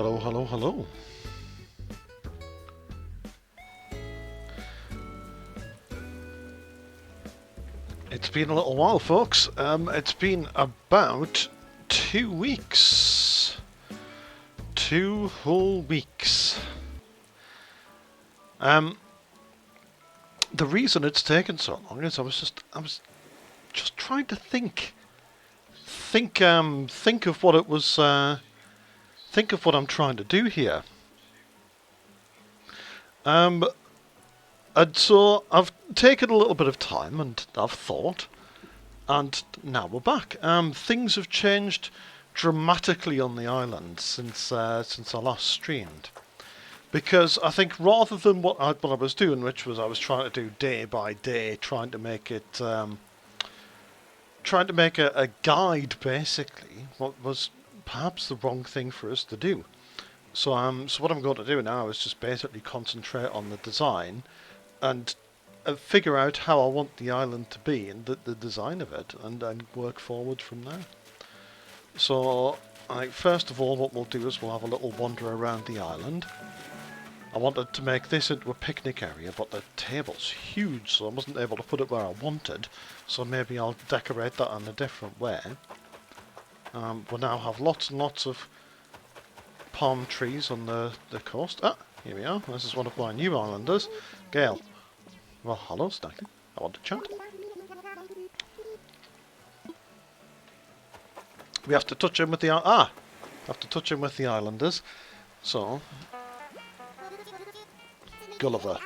Hello, hello, hello. It's been a little while, folks. It's been about 2 weeks. 2 whole weeks. The reason it's taken so long is I was just trying to think of what it was. Think of what I'm trying to do here. And so I've taken a little bit of time and I've thought, and now we're back. Things have changed dramatically on the island since I last streamed, because I think rather than what I was doing, which was I was trying to do day by day, trying to make it, trying to make a guide basically, what was perhaps the wrong thing for us to do. So what I'm going to do now is just basically concentrate on the design and figure out how I want the island to be and the design of it, and work forward from there. So, first of all, what we'll do is we'll have a little wander around the island. I wanted to make this into a picnic area, but the table's huge, so I wasn't able to put it where I wanted. So maybe I'll decorate that in a different way. We'll now have lots and lots of palm trees on the coast. Ah, here we are. This is one of my new islanders, Gail. Well, hello, Snacky. I want to chat. We have to touch him with the have to touch him with the islanders. So, Gulliver.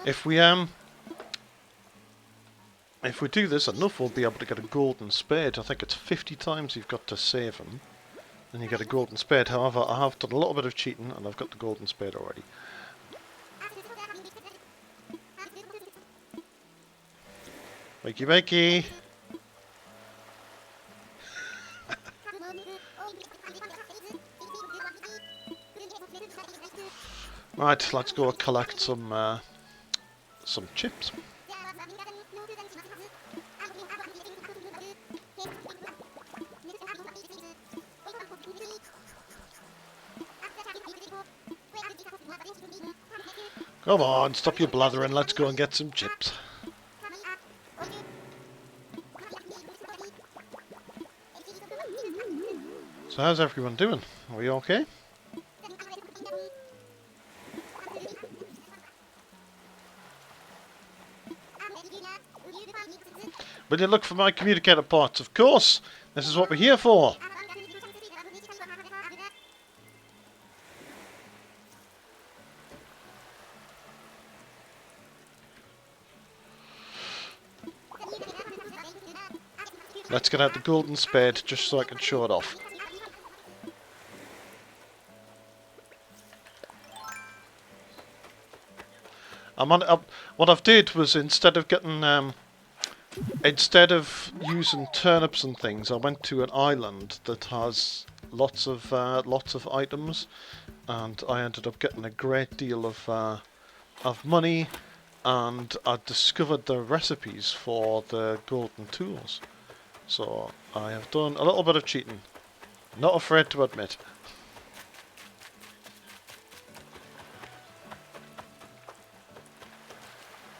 If we do this enough, we'll be able to get a golden spade. I think it's 50 times you've got to save him, and you get a golden spade. However, I have done a little bit of cheating, and I've got the golden spade already. Wakey wakey! Right, let's go collect some chips. Come on, stop your blathering, let's go and get some chips. So how's everyone doing? Are we okay? Will you look for my communicator parts? Of course! This is what we're here for! Let's get out the golden spade just so I can show it off. What I've did was instead of using turnips and things, I went to an island that has lots of items, and I ended up getting a great deal of money, and I discovered the recipes for the golden tools. So I have done a little bit of cheating. Not afraid to admit.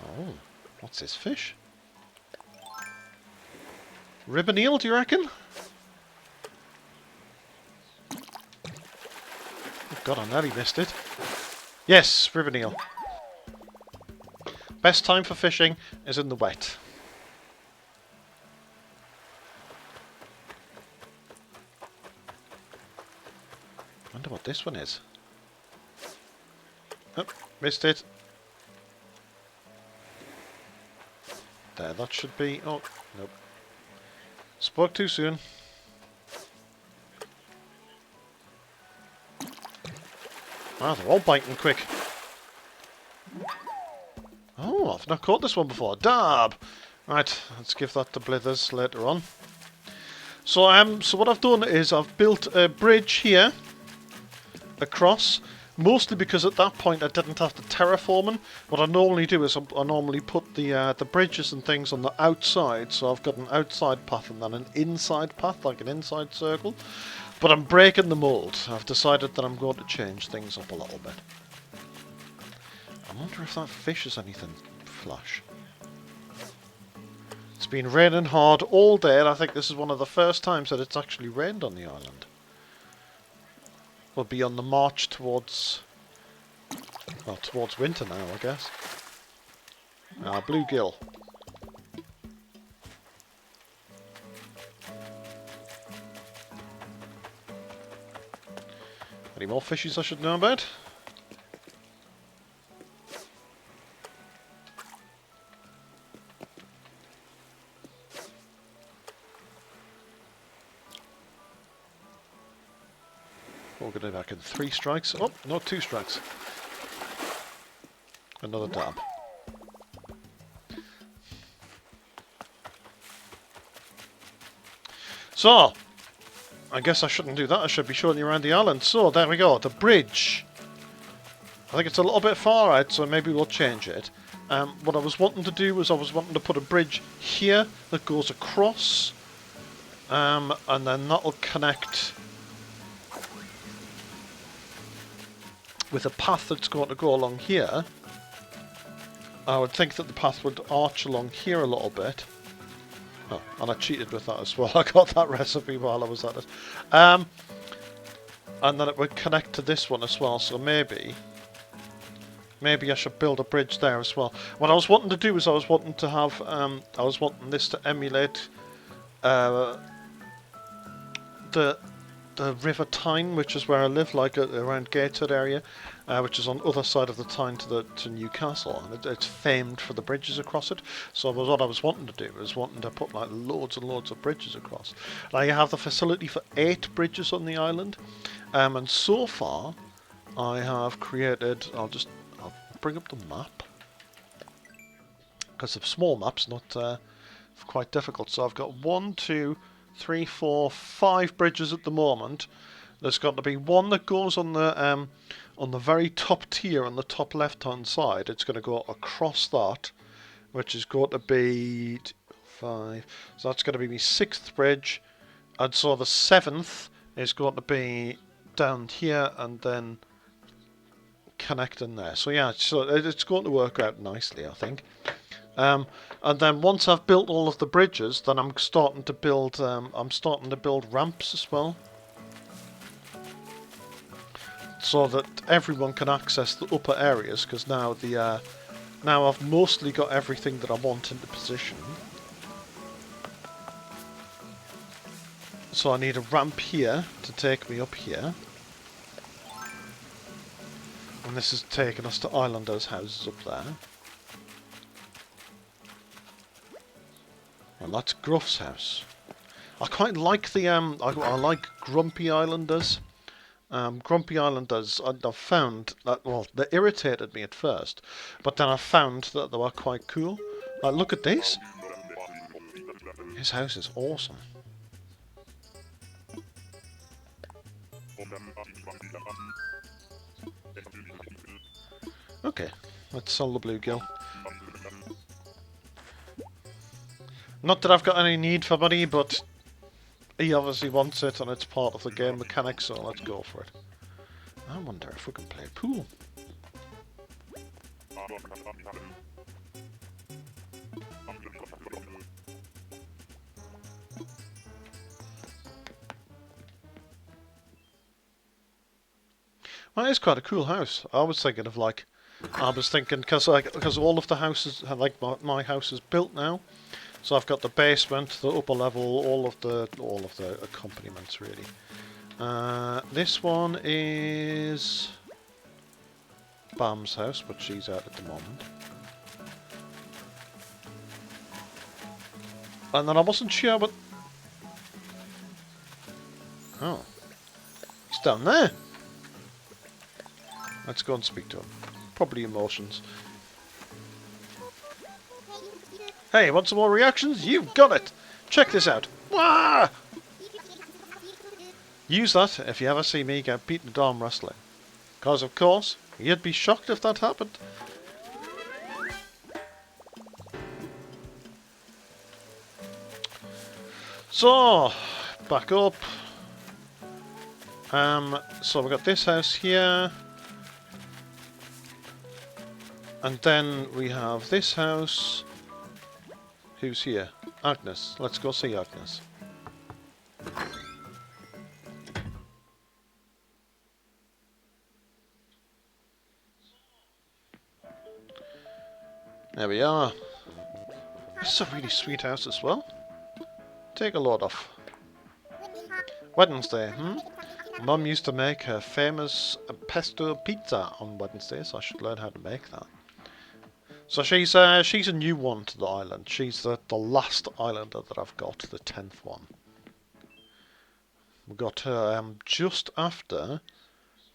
Oh, what's this fish? Ribbon eel, do you reckon? Oh God, I nearly missed it. Yes, ribbon eel. Best time for fishing is in the wet. Wonder what this one is. Oh, missed it. There, that should be... Oh, nope. Spoke too soon. Wow, they're all biting quick. Oh, I've not caught this one before. Dab! Right, let's give that to Blithers later on. So what I've done is I've built a bridge here across, Mostly because at that point I didn't have the terraforming. What I normally do is I normally put the bridges and things on the outside, so I've got an outside path and then an inside path, like an inside circle. But I'm breaking the mould. I've decided that I'm going to change things up a little bit. I wonder if that fish is anything flash. It's been raining hard all day, and I think this is one of the first times that it's actually rained on the island. We'll be on the march towards... well, towards winter now, I guess. Bluegill. Any more fishies I should know about? We're going to be back in 3 strikes. Oh, no, 2 strikes. Another dab. So, I guess I shouldn't do that. I should be showing you around the island. So, there we go. The bridge. I think it's a little bit far out, so maybe we'll change it. What I was wanting to do was I was wanting to put a bridge here that goes across. And then that'll connect with a path that's going to go along here. I would think that the path would arch along here a little bit. Oh, and I cheated with that as well. I got that recipe while I was at it. And then it would connect to this one as well, so maybe I should build a bridge there as well. What I was wanting to do is I was wanting to have, I was wanting this to emulate the River Tyne, which is where I live, like around Gateshead area, which is on the other side of the Tyne to Newcastle, and it's famed for the bridges across it. So what I was wanting to do was wanting to put like loads and loads of bridges across. Now you have the facility for 8 bridges on the island, and so far I have created. I'll bring up the map because of small maps, not quite difficult. So I've got 1, 2, 3, 4, 5 bridges at the moment. There's got to be one that goes on the very top tier on the top left hand side. It's going to go across that, which is going to be 5. So that's going to be my 6th bridge, and so the 7th is going to be down here and then connecting there. So yeah, so it's going to work out nicely, I think. And then once I've built all of the bridges, then I'm starting to build ramps as well, so that everyone can access the upper areas. Because now now I've mostly got everything that I want into position. So I need a ramp here to take me up here, and this is taking us to Islanders' houses up there. And that's Gruff's house. I quite like the I like Grumpy Islanders. Grumpy Islanders, I've found that, well, they irritated me at first, but then I found that they were quite cool. Like, look at this. His house is awesome. Okay, let's sell the bluegill. Not that I've got any need for money, but he obviously wants it and it's part of the game mechanic, so let's go for it. I wonder if we can play pool. Well, it's quite a cool house. I was thinking, because all of the houses, like my house is built now. So I've got the basement, the upper level, all of the accompaniments really. This one is Bam's house, but she's out at the moment. And then I wasn't sure, but oh, he's down there. Let's go and speak to him. Probably emotions. Hey, want some more reactions? You've got it! Check this out. Wah! Use that if you ever see me get beaten at arm wrestling. Because, of course, you'd be shocked if that happened. So, back up. So we've got this house here. And then we have this house. Who's here? Agnes. Let's go see Agnes. There we are. This is a really sweet house as well. Take a load off. Wednesday, Mum used to make her famous pesto pizza on Wednesdays, so I should learn how to make that. So she's a new one to the island. She's the last islander that I've got, the 10th one. We got her just after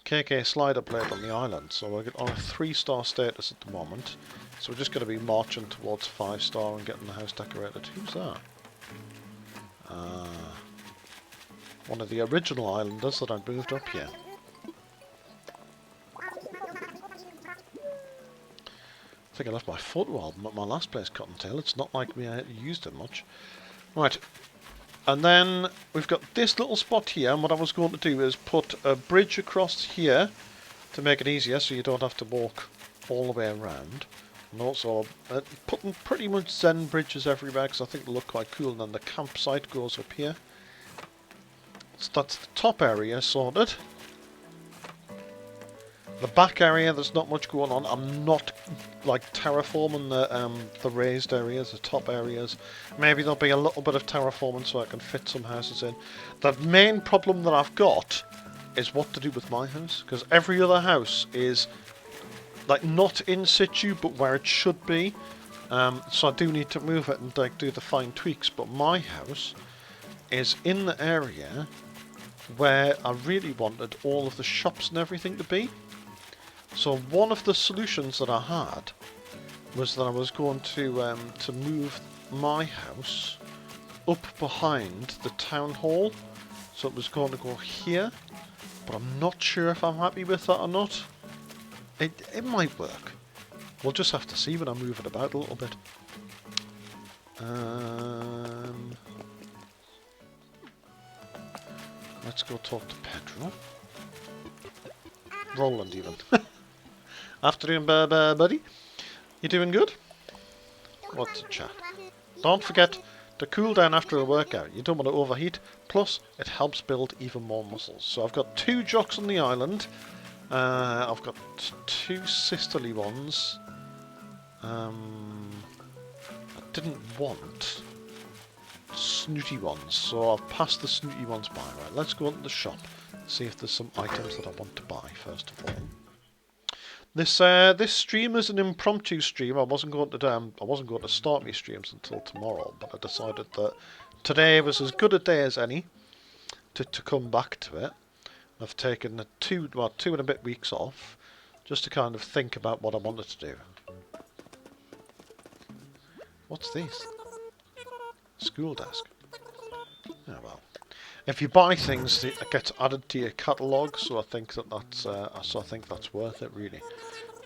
KK Slider played on the island, so we're on a 3-star status at the moment. So we're just going to be marching towards 5-star and getting the house decorated. Who's that? One of the original islanders that I moved up here. I think I left my photo album at my last place, Cottontail. It's not like we used it much. Right. And then we've got this little spot here, and what I was going to do is put a bridge across here to make it easier so you don't have to walk all the way around. And also putting pretty much Zen bridges everywhere because I think they look quite cool. And then the campsite goes up here. So that's the top area sorted. The back area, there's not much going on. I'm not like terraforming the raised areas, the top areas. Maybe there'll be a little bit of terraforming so I can fit some houses in. The main problem that I've got is what to do with my house, because every other house is like not in situ, but where it should be. So I do need to move it and like do the fine tweaks. But my house is in the area where I really wanted all of the shops and everything to be. So one of the solutions that I had was that I was going to move my house up behind the town hall. So it was going to go here, but I'm not sure if I'm happy with that or not. It might work. We'll just have to see when I move it about a little bit. Let's go talk to Pedro. Roland even. Afternoon, buddy. You doing good? What's the chat? Don't forget to cool down after a workout. You don't want to overheat. Plus, it helps build even more muscles. So I've got 2 jocks on the island. I've got 2 sisterly ones. I didn't want snooty ones, so I've passed the snooty ones by. Right, let's go into the shop. See if there's some items that I want to buy first of all. This stream is an impromptu stream. I wasn't going to start my streams until tomorrow, but I decided that today was as good a day as any to come back to it. I've taken the 2 and a bit weeks off just to kind of think about what I wanted to do. What's this? School desk. Oh well. If you buy things, it gets added to your catalogue, so I think that's worth it. Really,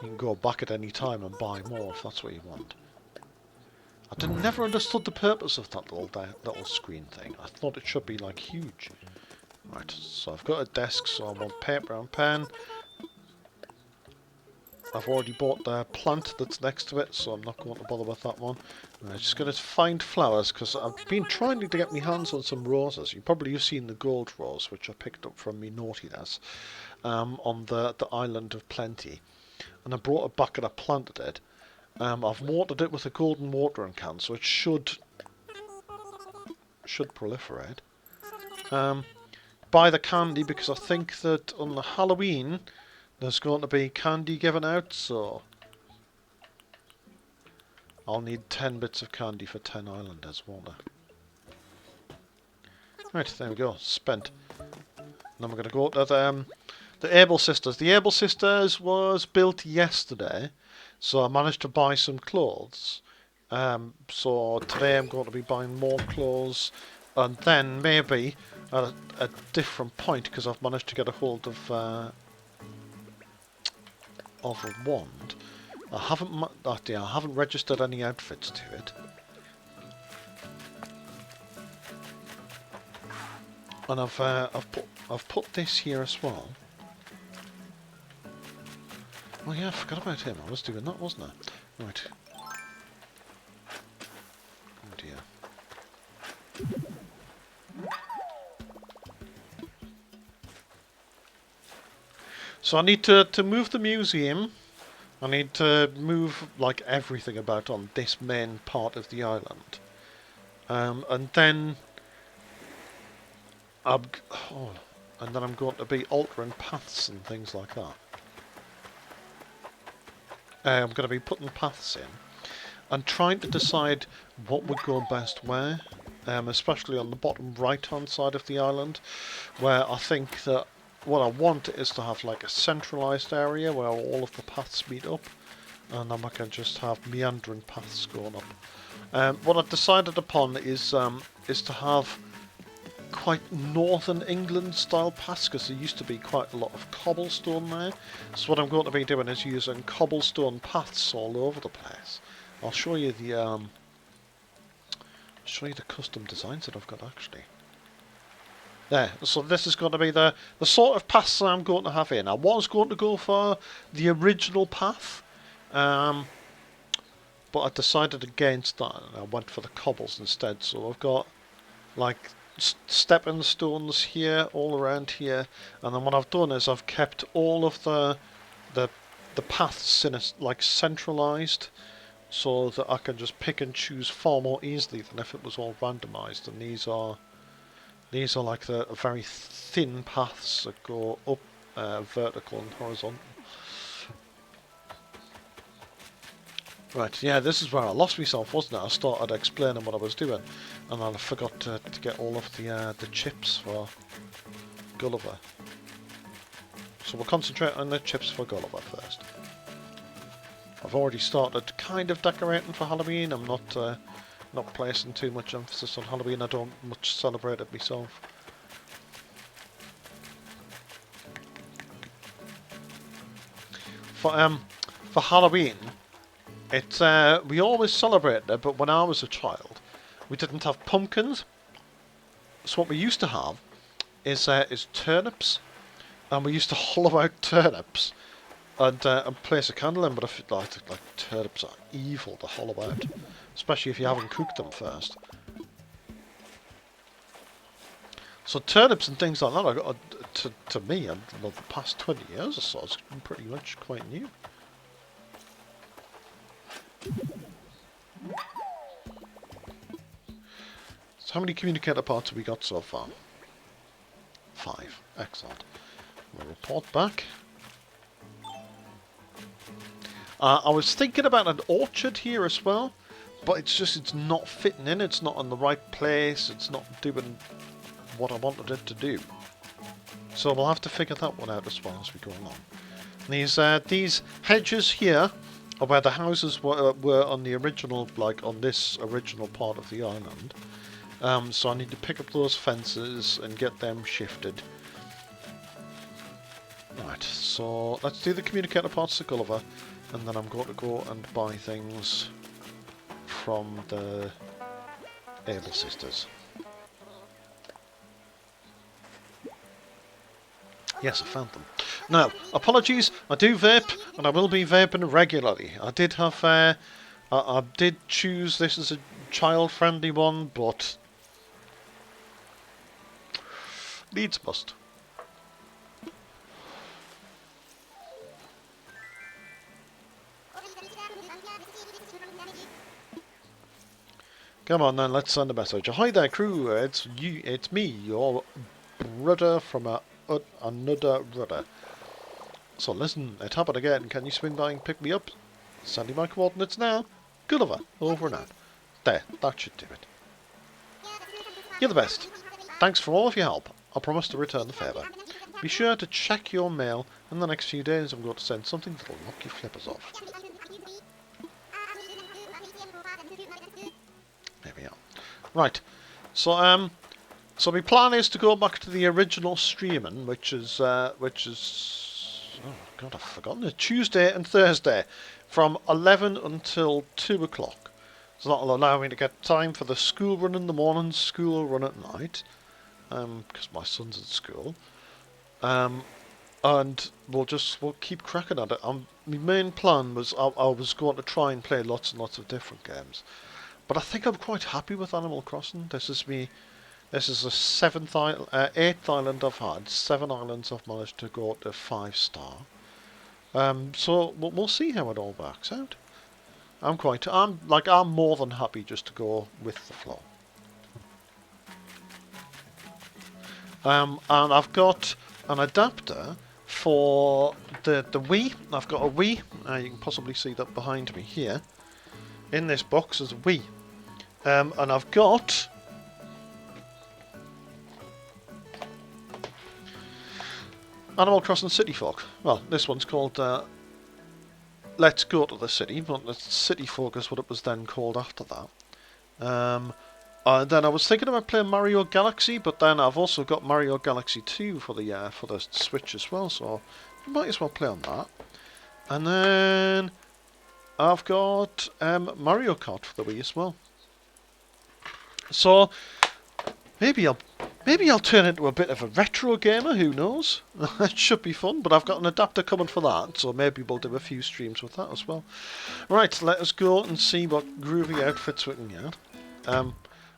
you can go back at any time and buy more if that's what you want. I never understood the purpose of that little screen thing. I thought it should be like huge. Right, so I've got a desk, so I want paper and pen. I've already bought the plant that's next to it, so I'm not going to bother with that one. I'm just going to find flowers, because I've been trying to get my hands on some roses. You probably have seen the gold rose, which I picked up from me naughtiness, on the Island of Plenty. And I brought it back and I planted it. I've watered it with a golden watering can, so it should proliferate. Buy the candy, because I think that on the Halloween there's going to be candy given out, so I'll need 10 bits of candy for 10 islanders, won't I? Right, there we go, spent. Then we're going to go to the Able Sisters. The Able Sisters was built yesterday, so I managed to buy some clothes. So today I'm going to be buying more clothes, and then maybe at a different point, because I've managed to get a hold of of a wand. I haven't registered any outfits to it. And I've put this here as well. Oh yeah, I forgot about him. I was doing that, wasn't I? Right. Oh dear. So I need to move the museum. I need to move like everything about on this main part of the island. And then I'm going to be altering paths and things like that. I'm going to be putting paths in and trying to decide what would go best where, especially on the bottom right hand side of the island, where I think that what I want is to have like a centralised area where all of the paths meet up, and then I can just have meandering paths going up. What I've decided upon is to have quite northern England style paths, because there used to be quite a lot of cobblestone there. So what I'm going to be doing is using cobblestone paths all over the place. I'll show you the custom designs that I've got actually. There, so this is going to be the sort of paths that I'm going to have in. I was going to go for the original path, but I decided against that and I went for the cobbles instead. So I've got like stepping stones here, all around here, and then what I've done is I've kept all of the paths in a, like centralised, so that I can just pick and choose far more easily than if it was all randomised. And these are like the very thin paths that go up vertical and horizontal. Right, yeah, this is where I lost myself, wasn't it? I started explaining what I was doing, and then I forgot to get all of the chips for Gulliver. So we'll concentrate on the chips for Gulliver first. I've already started kind of decorating for Halloween. I'm not placing too much emphasis on Halloween. I don't much celebrate it myself. For Halloween, it's we always celebrated it, but when I was a child, we didn't have pumpkins. So what we used to have is turnips, and we used to hollow out turnips and place a candle in. But I feel like turnips are evil to hollow out, especially if you haven't cooked them first. So turnips and things like that, to me, in the past 20 years or so, it's been pretty much quite new. So how many communicator parts have we got so far? 5. Excellent. We'll report back. I was thinking about an orchard here as well, but it's not fitting in. It's not in the right place. It's not doing what I wanted it to do. So we'll have to figure that one out as well as we go along. These hedges here are where the houses were on the original, like on this original part of the island. So I need to pick up those fences and get them shifted. Right, so let's do the communicator parts to Gulliver, and then I'm going to go and buy things from the Able Sisters. Yes, I found them. Now, apologies, I do vape, and I will be vaping regularly. I did have, I did choose this as a child-friendly one, but needs must. Come on then, let's send a message. Hi there, crew. It's me, your brother from another rudder. So listen, it happened again. Can you swing by and pick me up? Sending my coordinates now. Gulliver, over and out. There, that should do it. You're the best. Thanks for all of your help. I promise to return the favour. Be sure to check your mail. In the next few days I'm going to send something that'll knock your flippers off. There we are. Right. So my plan is to go back to the original streaming, which is Oh God, I've forgotten it. Tuesday and Thursday, from 11 until 2 o'clock. So that'll allow me to get time for the school run in the morning, school run at night, because my son's at school. And we'll keep cracking at it. My main plan was I was going to try and play lots and lots of different games, but I think I'm quite happy with Animal Crossing. This is the eighth island I've had. 7 islands I've managed to go to 5-star. So we'll see how it all works out. I'm more than happy just to go with the flow. And I've got an adapter for the Wii. I've got a Wii. You can possibly see that behind me here. In this box is a Wii. And I've got Animal Crossing City Folk. Well, this one's called Let's Go to the City, but the City Folk is what it was then called after that. And then I was thinking about playing Mario Galaxy, but then I've also got Mario Galaxy 2 for the Switch as well, so I might as well play on that. And then I've got Mario Kart for the Wii as well. So maybe I'll turn into a bit of a retro gamer, who knows? It should be fun, but I've got an adapter coming for that, so maybe we'll do a few streams with that as well. Right, let us go and see what groovy outfits we can get.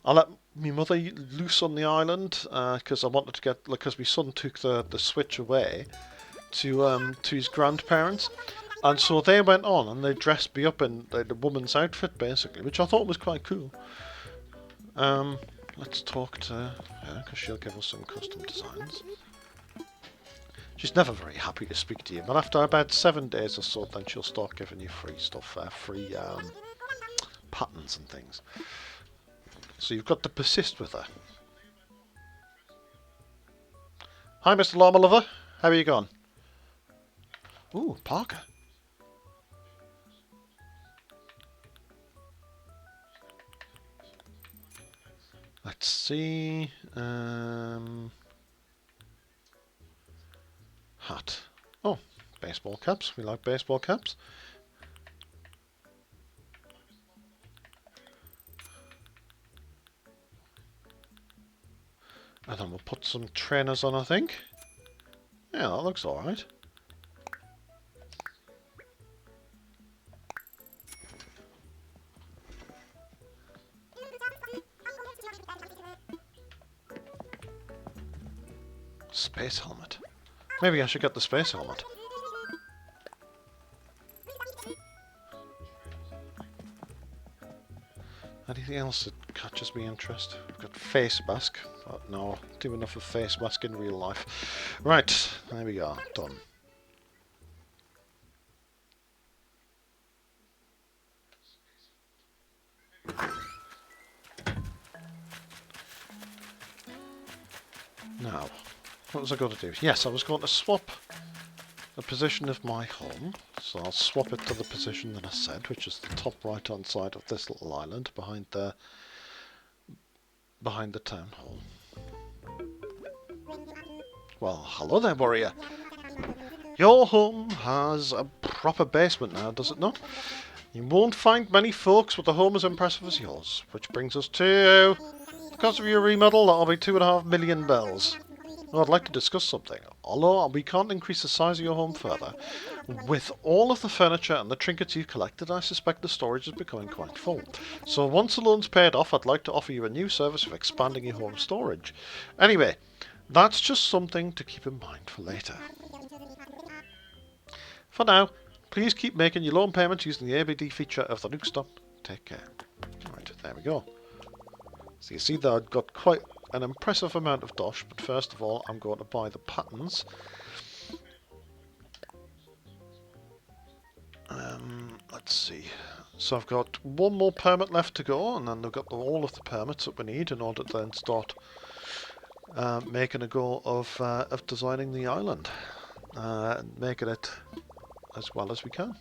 I'll let my mother loose on the island, because I wanted to because my son took the Switch away to his grandparents, and so they went on and they dressed me up in the woman's outfit, basically, which I thought was quite cool. Let's talk to her, because she'll give us some custom designs. She's never very happy to speak to you, but after about 7 days or so, then she'll start giving you free stuff, free patterns and things. So you've got to persist with her. Hi, Mr. Llama Lover. How are you going? Ooh, Parker. Let's see. Hat. Oh, baseball caps. We like baseball caps. And then we'll put some trainers on, I think. Yeah, that looks alright. Space helmet. Maybe I should get the space helmet. Anything else that catches me interest? I've got face mask. But no, do enough of face mask in real life. Right, there we are. Done. Now, what was I going to do? Yes, I was going to swap the position of my home. So I'll swap it to the position that I said, which is the top right hand side of this little island behind the town hall. Well, hello there, warrior. Your home has a proper basement now, does it not? You won't find many folks with a home as impressive as yours, which brings us to the cost of your remodel. That'll be 2.5 million bells. Well, I'd like to discuss something. Although we can't increase the size of your home further, with all of the furniture and the trinkets you've collected, I suspect the storage is becoming quite full. So once the loan's paid off, I'd like to offer you a new service of expanding your home storage. Anyway, that's just something to keep in mind for later. For now, please keep making your loan payments using the ABD feature of the Nook Stop. Take care. Right, there we go. So you see that I've got quite an impressive amount of dosh, but first of all I'm going to buy the patterns. Let's see. So I've got one more permit left to go, and then I've got all of the permits that we need in order to then start making a go of designing the island, and making it as well as we can.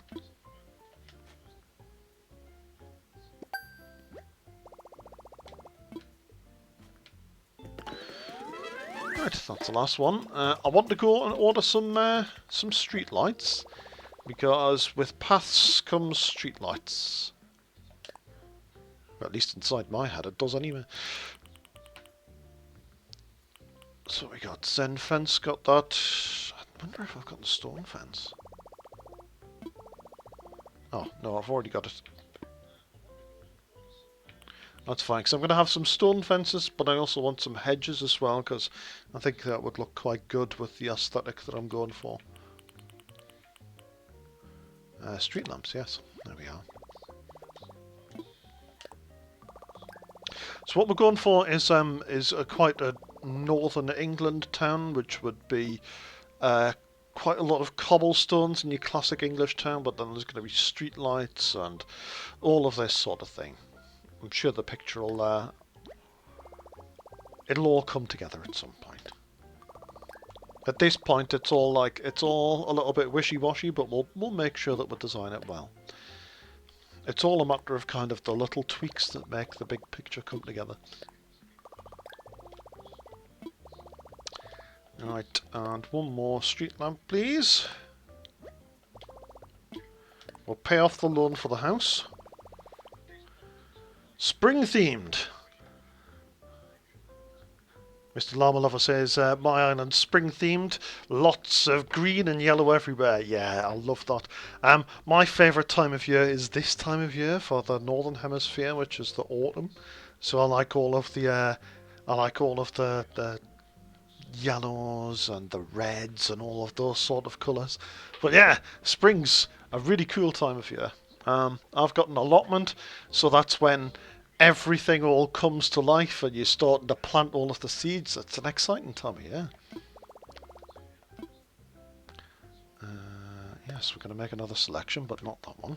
Right, that's the last one. I want to go and order some street lights, because with paths comes street lights. Or at least inside my head it does anyway. So we got Zen fence, got that. I wonder if I've got the stone fence. Oh, no, I've already got it. That's fine, because I'm going to have some stone fences, but I also want some hedges as well, because I think that would look quite good with the aesthetic that I'm going for. Street lamps, yes. There we are. So what we're going for is quite a northern England town, which would be quite a lot of cobblestones in your classic English town, but then there's going to be street lights and all of this sort of thing. I'm sure the picture will it'll all come together at some point. At this point, it's all a little bit wishy-washy, but we'll make sure that we design it well. It's all a matter of kind of the little tweaks that make the big picture come together. Right, and one more street lamp, please. We'll pay off the loan for the house. Spring themed. Mr. Llama Lover says, my island spring themed, lots of green and yellow everywhere. Yeah, I love that. My favourite time of year is this time of year for the Northern Hemisphere, which is the autumn. So I like all of the yellows and the reds and all of those sort of colours. But yeah, spring's a really cool time of year. I've got an allotment, so that's when everything all comes to life and you're starting to plant all of the seeds. It's an exciting time of year. Yes, we're going to make another selection, but not that one.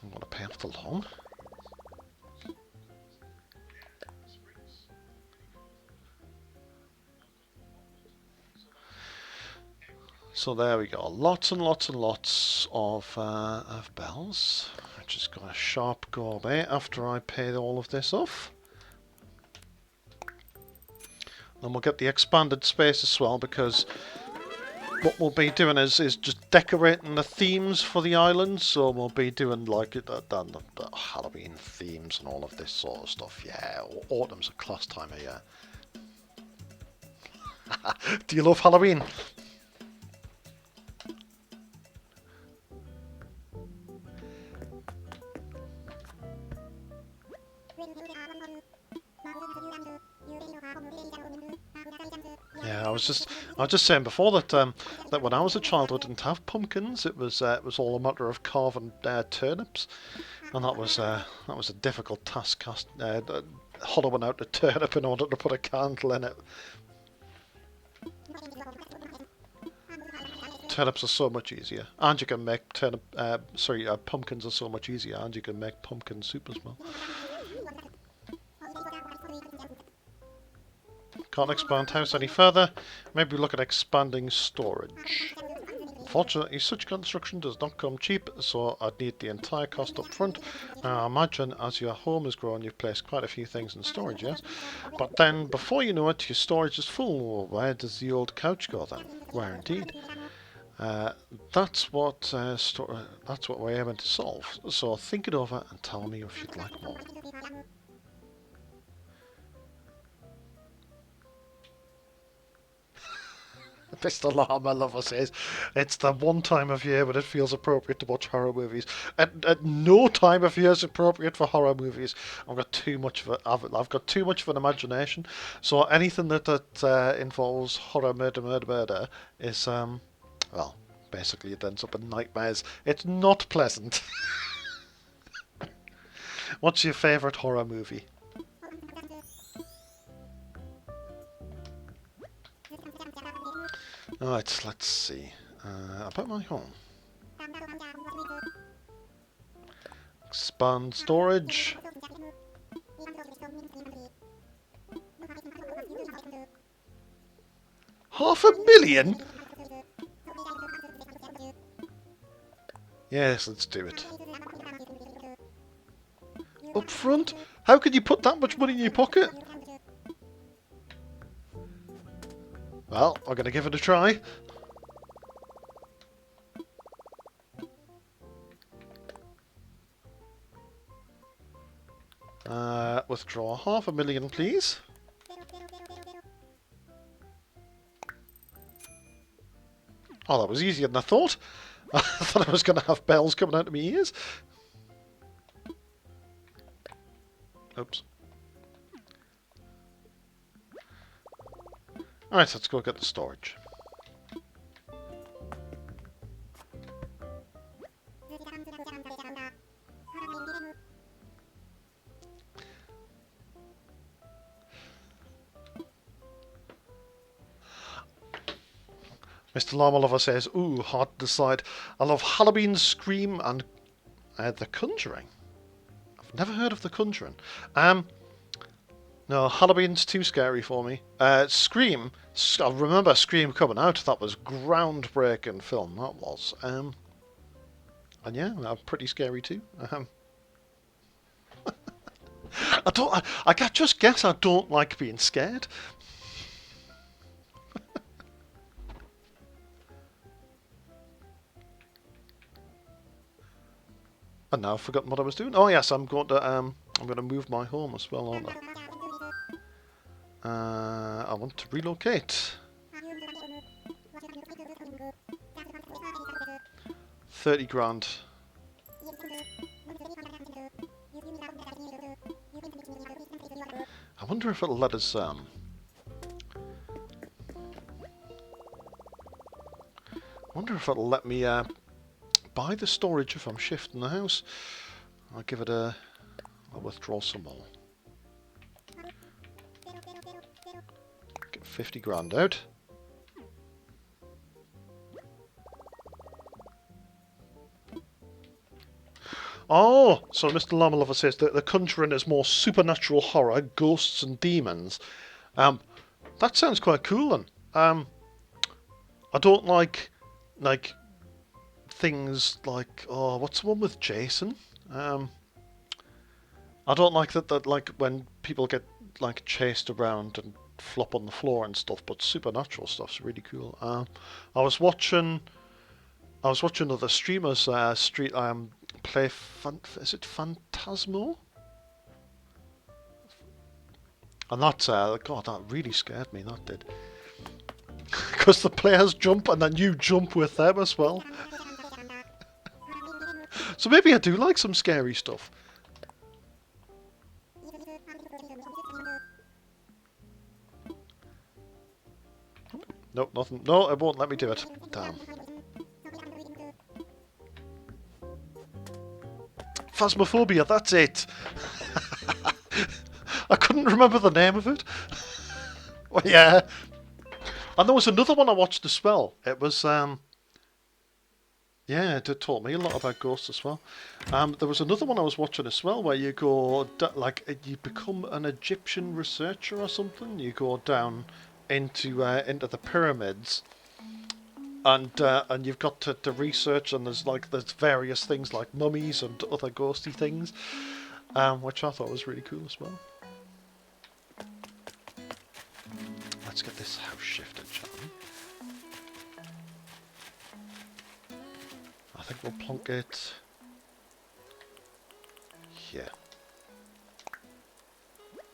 I'm going to pay off the loan. So there we go. Lots and lots and lots of bells. I just got a sharp go there after I paid all of this off. Then we'll get the expanded space as well, because what we'll be doing is just decorating the themes for the island. So we'll be doing like the Halloween themes and all of this sort of stuff. Yeah, autumn's a class time of year. Do you love Halloween? Yeah, I was just saying before that that when I was a child, I didn't have pumpkins. It was all a matter of carving turnips, and that was a difficult task, hollowing out a turnip in order to put a candle in it. Turnips are so much easier, and you can make pumpkins are so much easier, and you can make pumpkin soup as well. Can't expand house any further. Maybe look at expanding storage. Unfortunately, such construction does not come cheap, so I'd need the entire cost up front. I imagine as your home has grown, you've placed quite a few things in storage, yes? But then, before you know it, your storage is full. Where does the old couch go then? Where indeed? That's what we're aiming to solve. So think it over and tell me if you'd like more. Mr. Llama Lover says, it's the one time of year when it feels appropriate to watch horror movies. At no time of year is appropriate for horror movies. I've got too much of an imagination. So anything that involves horror, murder is well, basically it ends up in nightmares. It's not pleasant. What's your favourite horror movie? Alright, let's see. About my home. Expand storage. $500,000? Yes, let's do it. Up front? How could you put that much money in your pocket? Well, we're going to give it a try. Withdraw 500,000, please. Oh, that was easier than I thought. I thought I was going to have bells coming out of my ears. Oops. Alright, let's go get the storage. Mr. Llama Lover says, ooh, hard to decide. I love Halloween, Scream, and The Conjuring. I've never heard of The Conjuring. No, Halloween's too scary for me. Scream, I remember Scream coming out. That was groundbreaking film, that was. And yeah, pretty scary too. I just guess I don't like being scared. And now I've forgotten what I was doing. Oh yes, I'm going to move my home as well, aren't I? I want to relocate. 30 grand. I wonder if it'll let us I wonder if it'll let me buy the storage if I'm shifting the house. I'll give it I'll withdraw some more. Get 50 grand out. Oh, so Mr. Llama Lover says that The Conjuring is more supernatural horror, ghosts and demons. That sounds quite cool then. I don't like things like, oh, what's the one with Jason? I don't like that like when people get like chased around and flop on the floor and stuff, but supernatural stuff's really cool. I was watching other streamers play is it Phantasmo? And that's God, that really scared me. That did, because the players jump and then you jump with them as well. So maybe I do like some scary stuff. Nope, nothing. No, it won't let me do it. Damn. Phasmophobia, that's it. I couldn't remember the name of it. Well, yeah. And there was another one I watched as well. It was, yeah, it taught me a lot about ghosts as well. There was another one I was watching as well where you go, you become an Egyptian researcher or something. You go down into the pyramids. And you've got to research, and there's various things like mummies and other ghosty things, which I thought was really cool as well. Let's get this house shifted, shall we? I think we'll plonk it here.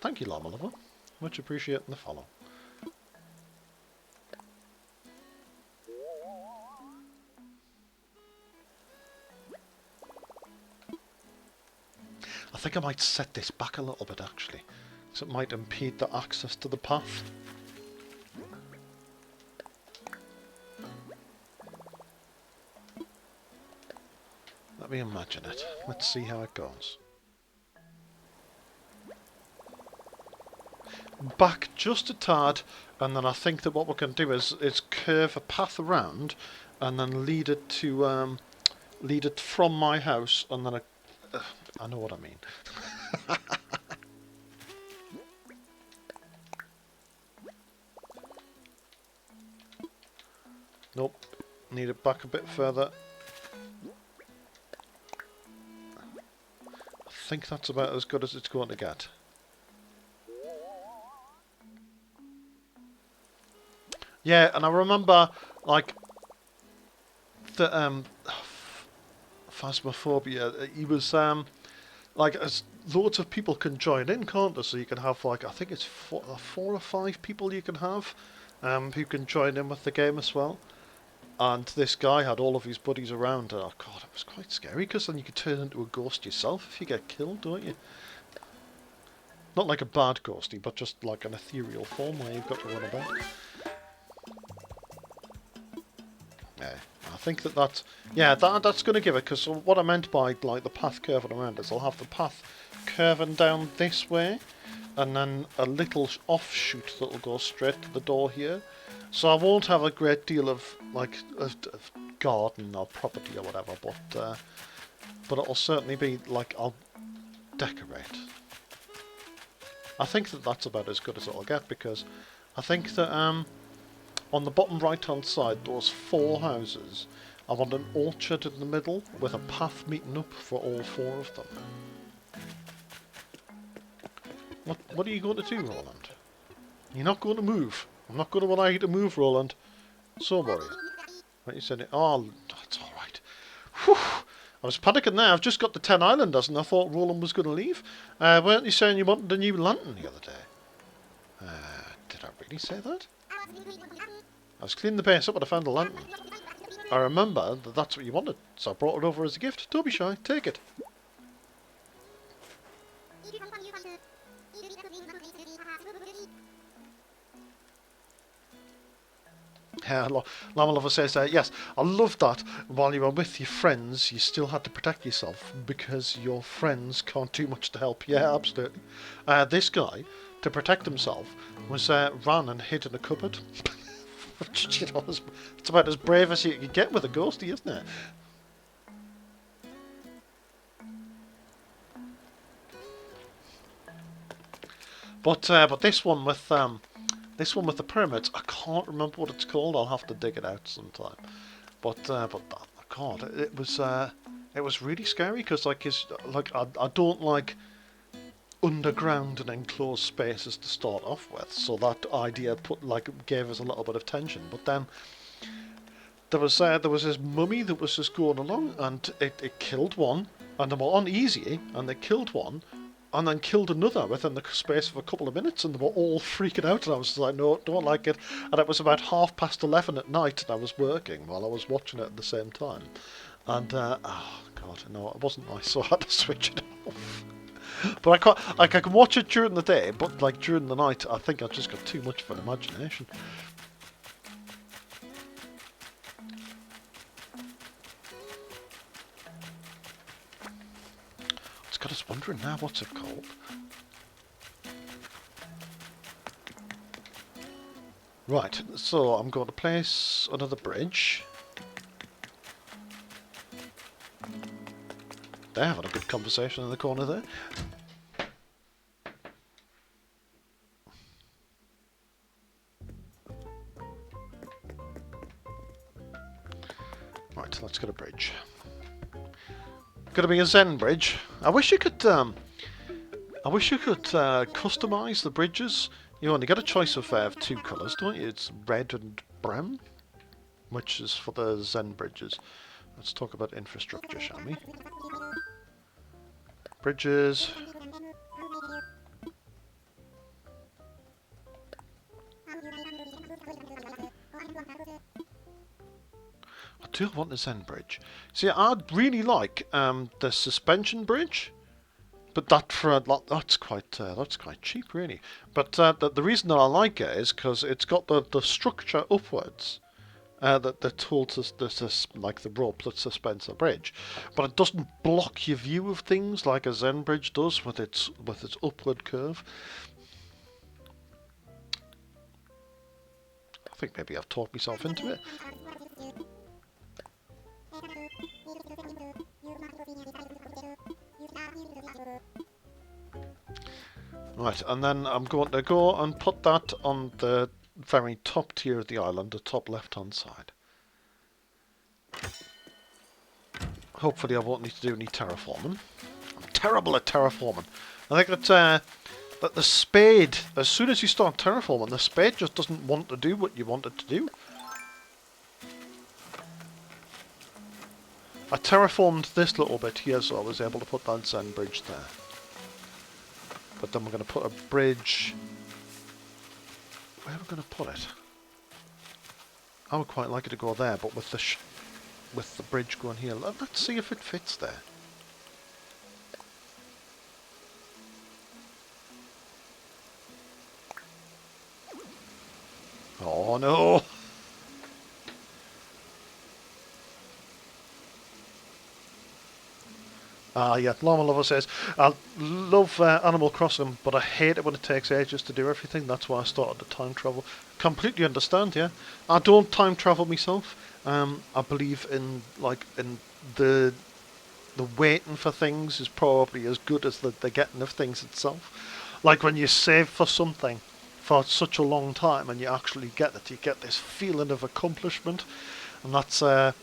Thank you, Llama Lover. Much appreciating the follow. I think I might set this back a little bit actually, because it might impede the access to the path. Let me imagine it. Let's see how it goes. Back just a tad, and then I think that what we can do is curve a path around, and then lead it to lead it from my house, and then I know what I mean. Nope. Need it back a bit further. I think that's about as good as it's going to get. Yeah, and I remember, like, the, Phasmophobia, he was, like, as loads of people can join in, can't there? So you can have, like, I think it's four or five people you can have, who can join in with the game as well. And this guy had all of his buddies around. And, oh god, it was quite scary because then you could turn into a ghost yourself if you get killed, don't you? Not like a bad ghosty, but just like an ethereal form where you've got to run about. Yeah, I think that's that's going to give it. Because what I meant by like the path curving around is I'll have the path curving down this way, and then a little offshoot that'll go straight to the door here. So I won't have a great deal of like of garden or property or whatever, but it'll certainly be like I'll decorate. I think that that's about as good as it'll get because I think that on the bottom right hand side those 4 houses, I want an orchard in the middle with a path meeting up for all 4 of them. What are you going to do, Roland? You're not going to move. I'm not going to allow you to move, Roland. So worried. What you said? Oh, that's all right. Whew. I was panicking there. I've just got the 10 Islanders, and I thought Roland was going to leave. Weren't you saying you wanted a new lantern the other day? Did I really say that? I was cleaning the base up and I found a lantern. I remember that that's what you wanted, so I brought it over as a gift. Don't be shy. Take it. Llama Lover says, yes, I love that while you were with your friends, you still had to protect yourself because your friends can't do much to help. Yeah, absolutely. This guy, to protect himself, was ran and hid in a cupboard. You know, it's about as brave as you can get with a ghosty, isn't it? But this one with the pyramids, I can't remember what it's called. I'll have to dig it out sometime. But God, it was really scary because I don't like underground and enclosed spaces to start off with. So that idea gave us a little bit of tension. But then there was this mummy that was just going along, and it killed one, and they were on easy, and they killed one, and then killed another within the space of a couple of minutes, and they were all freaking out, and I was just like, no, don't like it. And it was about 11:30 at night, and I was working while I was watching it at the same time. And, oh, God, no, it wasn't nice, so I had to switch it off. But I can watch it during the day, but, like, during the night, I think I just got too much of an imagination. Got us wondering now, what's it called? Right, so I'm going to place another bridge. They're having a good conversation in the corner there. Right, let's get a bridge. Gonna be a Zen bridge. I wish you could customize the bridges. You only get a choice of 2 colours, don't you? It's red and brown, which is for the Zen bridges. Let's talk about infrastructure, shall we? Bridges. I do want the Zen bridge. See, I'd really like the suspension bridge. But that's quite cheap, really. But the reason that I like it is because it's got the structure upwards that holds this like the rope that suspends the bridge, but it doesn't block your view of things like a Zen bridge does with its upward curve. I think maybe I've talked myself into it. Right, and then I'm going to go and put that on the very top tier of the island, the top left-hand side. Hopefully I won't need to do any terraforming. I'm terrible at terraforming. I think that that the spade, as soon as you start terraforming, the spade just doesn't want to do what you want it to do. I terraformed this little bit here, so I was able to put that Zen bridge there. But then we're going to put a bridge... Where are we going to put it? I would quite like it to go there, but with the bridge going here. Let's see if it fits there. Oh no! Yeah, Llama Lover says, I love Animal Crossing, but I hate it when it takes ages to do everything. That's why I started the time travel. Completely understand, yeah. I don't time travel myself. I believe in the waiting for things is probably as good as the getting of things itself. Like when you save for something for such a long time and you actually get it, you get this feeling of accomplishment, and that's what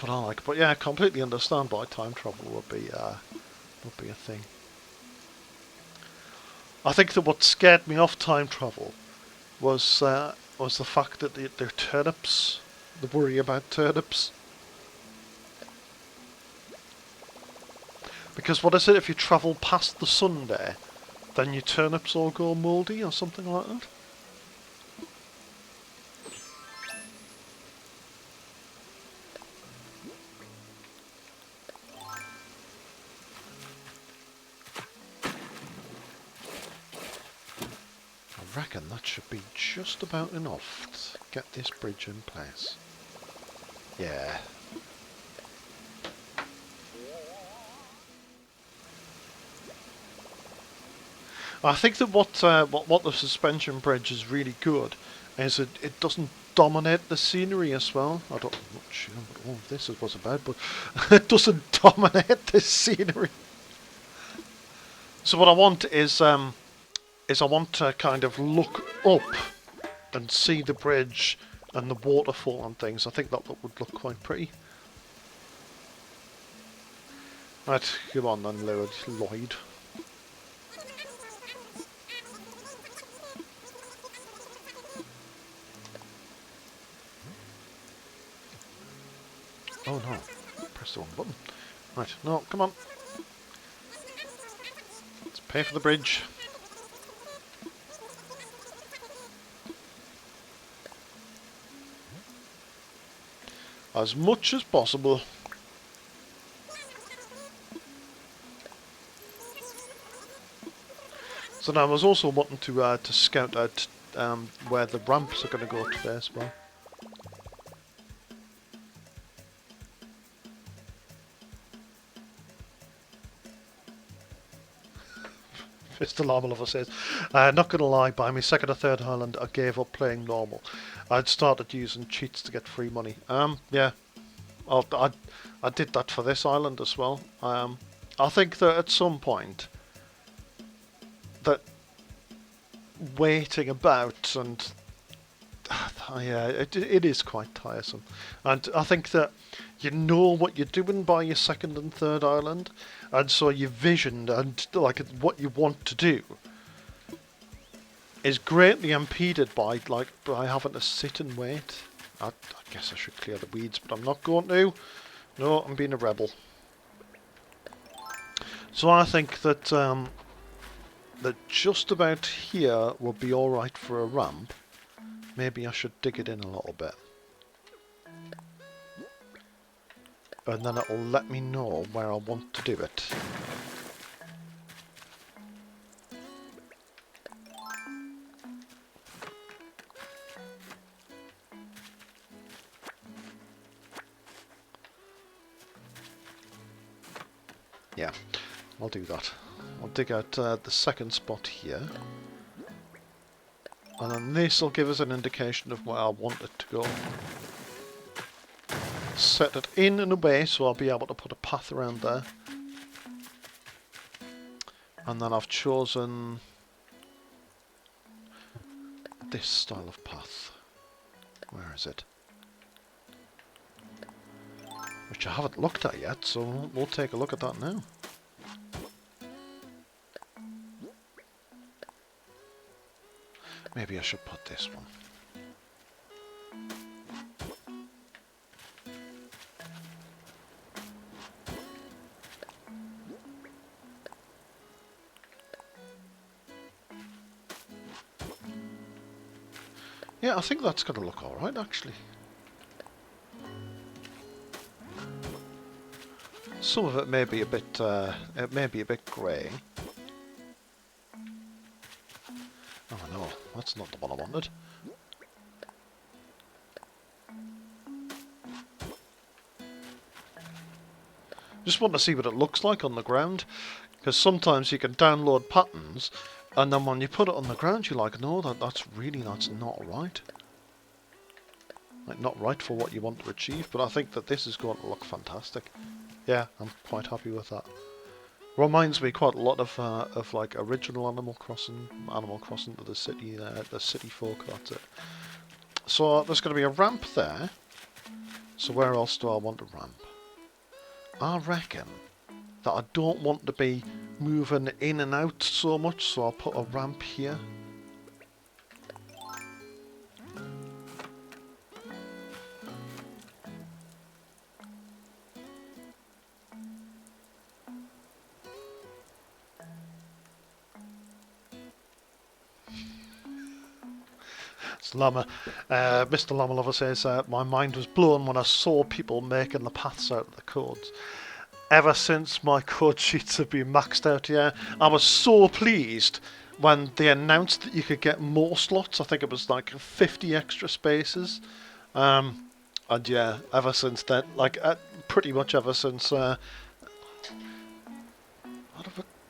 I like. But yeah, I completely understand why time travel would be a thing. I think that what scared me off time travel was the fact that they're turnips, the worry about turnips. Because what is it, if you travel past the Sunday, then your turnips all go mouldy or something like that? I reckon that should be just about enough to get this bridge in place. Yeah. I think that what the suspension bridge is really good is it doesn't dominate the scenery as well. I'm not sure what all of this was about, but it doesn't dominate the scenery. So what I want is I want to kind of look up and see the bridge and the waterfall and things. I think that would look quite pretty. Right, come on then, Lloyd. Oh no, press the wrong button. Right, no, come on. Let's pay for the bridge. As much as possible. So now I was also wanting to scout out where the ramps are going to go today as well. Mr. Llama Lover says, not going to lie, by my second or third island I gave up playing normal. I'd started using cheats to get free money. Yeah, I did that for this island as well. I think that at some point that waiting about and yeah, it is quite tiresome. And I think that you know what you're doing by your second and third island, and so your vision and like what you want to do is greatly impeded by having to sit and wait. I guess I should clear the weeds, but I'm not going to. No, I'm being a rebel. So I think that that just about here will be all right for a ramp. Maybe I should dig it in a little bit. And then it'll let me know where I want to do it. Yeah, I'll do that. I'll dig out the second spot here. And then this will give us an indication of where I want it to go. Set it in and away so I'll be able to put a path around there. And then I've chosen this style of path. Where is it? Which I haven't looked at yet, so we'll take a look at that now. Maybe I should put this one. Yeah, I think that's going to look alright, actually. Some of it may be a bit, grey. Oh no, that's not the one I wanted. Just want to see what it looks like on the ground, because sometimes you can download patterns, and then when you put it on the ground, you're like, no, that's not right. Like, not right for what you want to achieve, but I think that this is going to look fantastic. Yeah, I'm quite happy with that. Reminds me quite a lot of like original Animal Crossing to the city folk. That's it. So there's going to be a ramp there. So where else do I want a ramp? I reckon that I don't want to be moving in and out so much, so I'll put a ramp here. Mr. Llama Lover says, my mind was blown when I saw people making the paths out of the codes. Ever since my code sheets have been maxed out here, I was so pleased when they announced that you could get more slots. I think it was like 50 extra spaces. And yeah, ever since then, like pretty much ever since my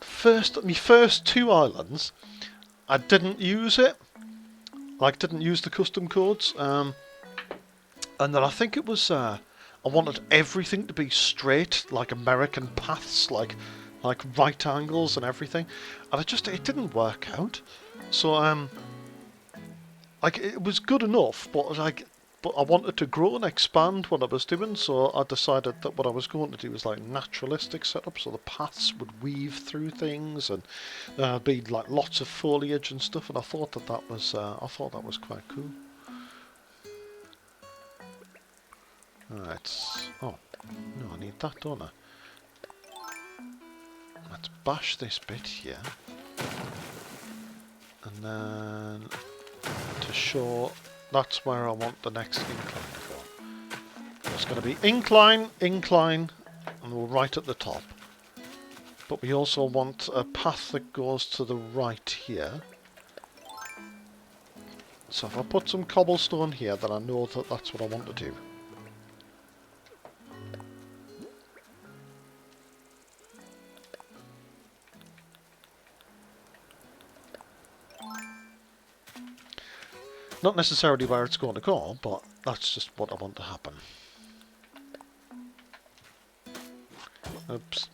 first 2 islands, I didn't use it. Like, didn't use the custom codes, and then I think it was I wanted everything to be straight, like American paths, like right angles and everything, and it didn't work out. So like it was good enough, but I wanted to grow and expand what I was doing, so I decided that what I was going to do was like naturalistic setup, so the paths would weave through things and there'd be like lots of foliage and stuff, and I thought that was quite cool. Alright, oh, no, I need that, don't I? Let's bash this bit here, and then to show that's where I want the next incline to go. It's going to be incline, incline, and we're right at the top. But we also want a path that goes to the right here. So if I put some cobblestone here, then I know that that's what I want to do. Not necessarily where it's going to go, but that's just what I want to happen. Oops.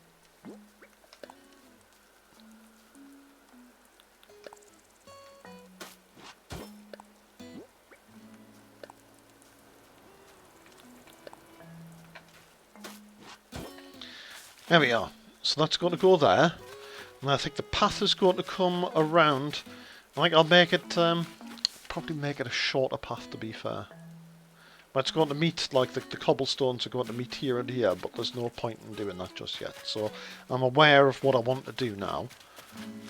There we are. So that's going to go there. And I think the path is going to come around. I think I'll make it, probably make it a shorter path, to be fair. But it's going to meet, like the cobblestones are going to meet here and here, but there's no point in doing that just yet. So I'm aware of what I want to do now.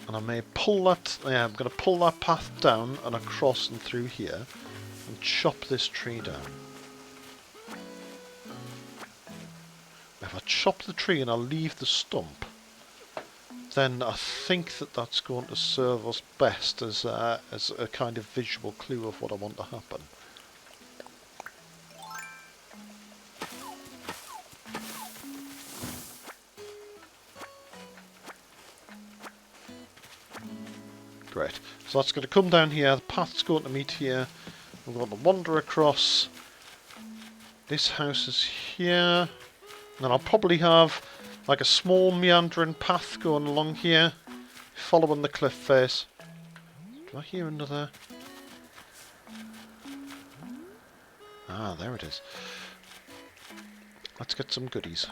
And I may pull that, yeah, I'm going to pull that path down and across and through here. And chop this tree down. If I chop the tree and I leave the stump, then I think that that's going to serve us best as a kind of visual clue of what I want to happen. Great. So that's going to come down here, the path's going to meet here, we're going to wander across. This house is here, and then I'll probably have like a small meandering path going along here, following the cliff face. Do I hear another? Ah, there it is. Let's get some goodies.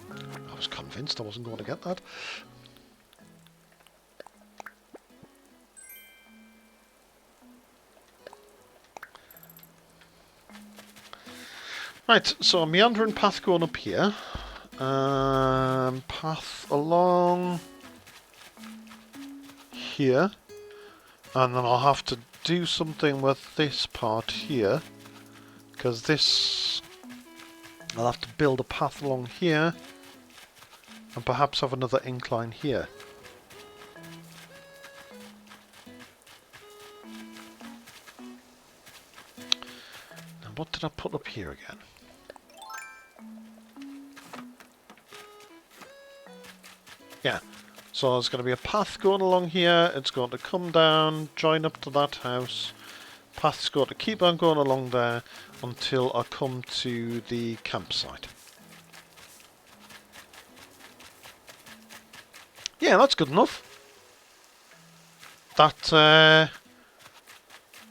I was convinced convinced I wasn't going to get that. Right, so a meandering path going up here. Path along here. And then I'll have to do something with this part here. Because this... I'll have to build a path along here. And perhaps have another incline here. Now what did I put up here again? Yeah, so there's going to be a path going along here, it's going to come down, join up to that house, path's going to keep on going along there until I come to the campsite. Yeah, that's good enough. That, and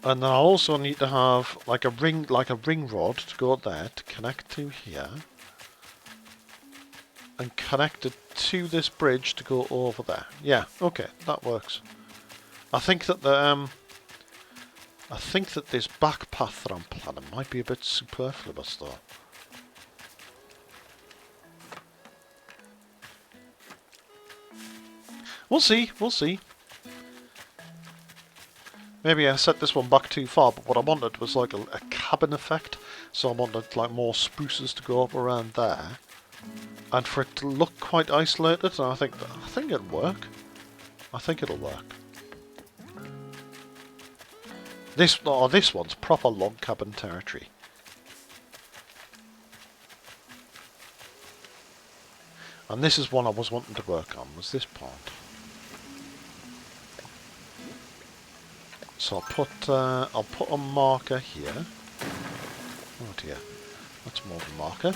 then I also need to have like a ring rod to go there to connect to here. And connect it to this bridge to go over there. Yeah, okay, that works. I think that this back path that I'm planning might be a bit superfluous though. We'll see, we'll see. Maybe I set this one back too far, but what I wanted was like a cabin effect. So I wanted like more spruces to go up around there. And for it to look quite isolated, and I think it'll work. I think it'll work. This one's proper log cabin territory. And this is one I was wanting to work on, was this part. So I'll put a marker here. Oh dear, that's more of a marker.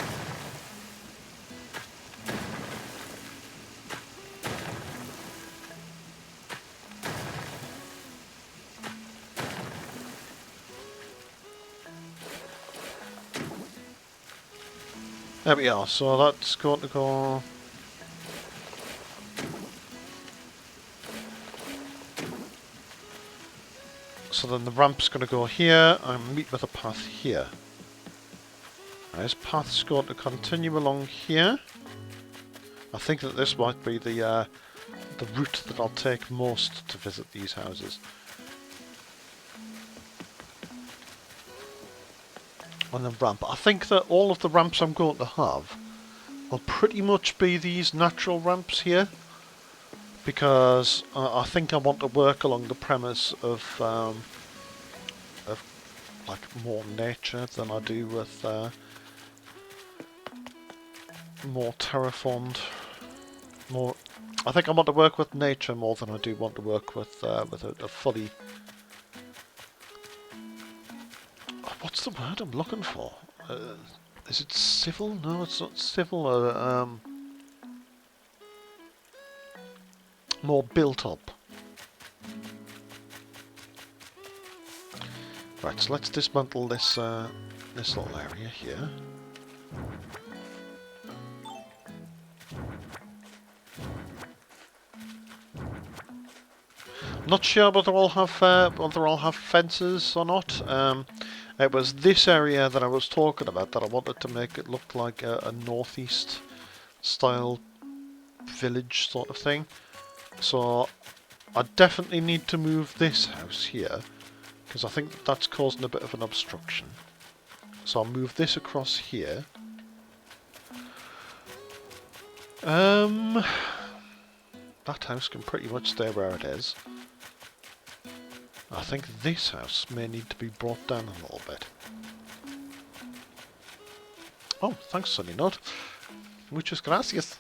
There we are, so that's going to go... So then the ramp's going to go here and meet with a path here. This path's going to continue along here. I think that this might be the route that I'll take most to visit these houses. On the ramp. I think that all of the ramps I'm going to have will pretty much be these natural ramps here, because I think I want to work along the premise of like more nature than I do with more terraformed. I think I want to work with nature more than I do want to work with a fully. What's the word I'm looking for? Is it civil? No, it's not civil. More built up. Right, so let's dismantle this this little area here. Not sure whether I'll have fences or not. It was this area that I was talking about that I wanted to make it look like a northeast style village sort of thing. So I definitely need to move this house here, because I think that that's causing a bit of an obstruction. So I'll move this across here. That house can pretty much stay where it is. I think this house may need to be brought down a little bit. Oh, thanks, Sunny Nod. Muchas gracias.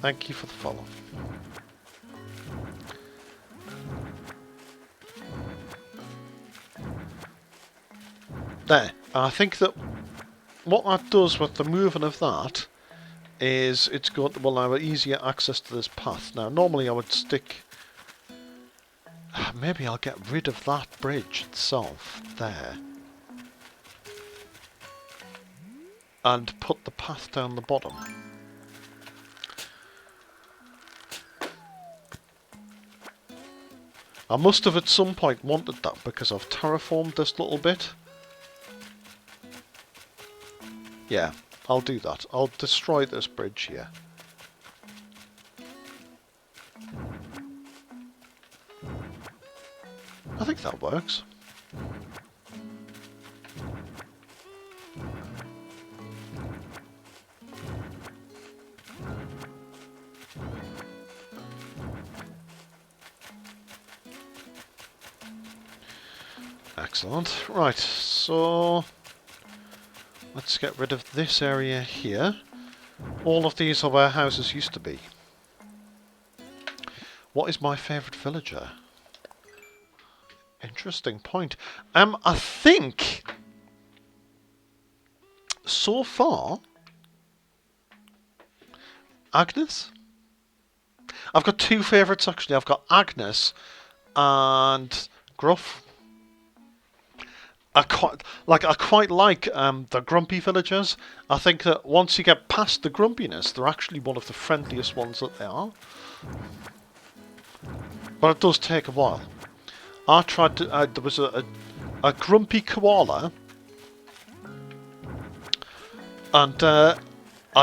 Thank you for the follow. There. I think that what that does with the moving of that is it's going to allow easier access to this path. Now, normally I would stick... Maybe I'll get rid of that bridge itself there. and put the path down the bottom. I must have at some point wanted that because I've terraformed this little bit. Yeah, I'll do that. I'll destroy this bridge here. I think that works. Excellent. Right, so let's get rid of this area here. All of these are where houses used to be. What is my favourite villager? Interesting point. I think so far Agnes? I've got two favourites actually. I've got Agnes and Gruff. I quite like the grumpy villagers. I think that once you get past the grumpiness, they're actually one of the friendliest ones that there are. But it does take a while. I tried to. There was a grumpy koala, and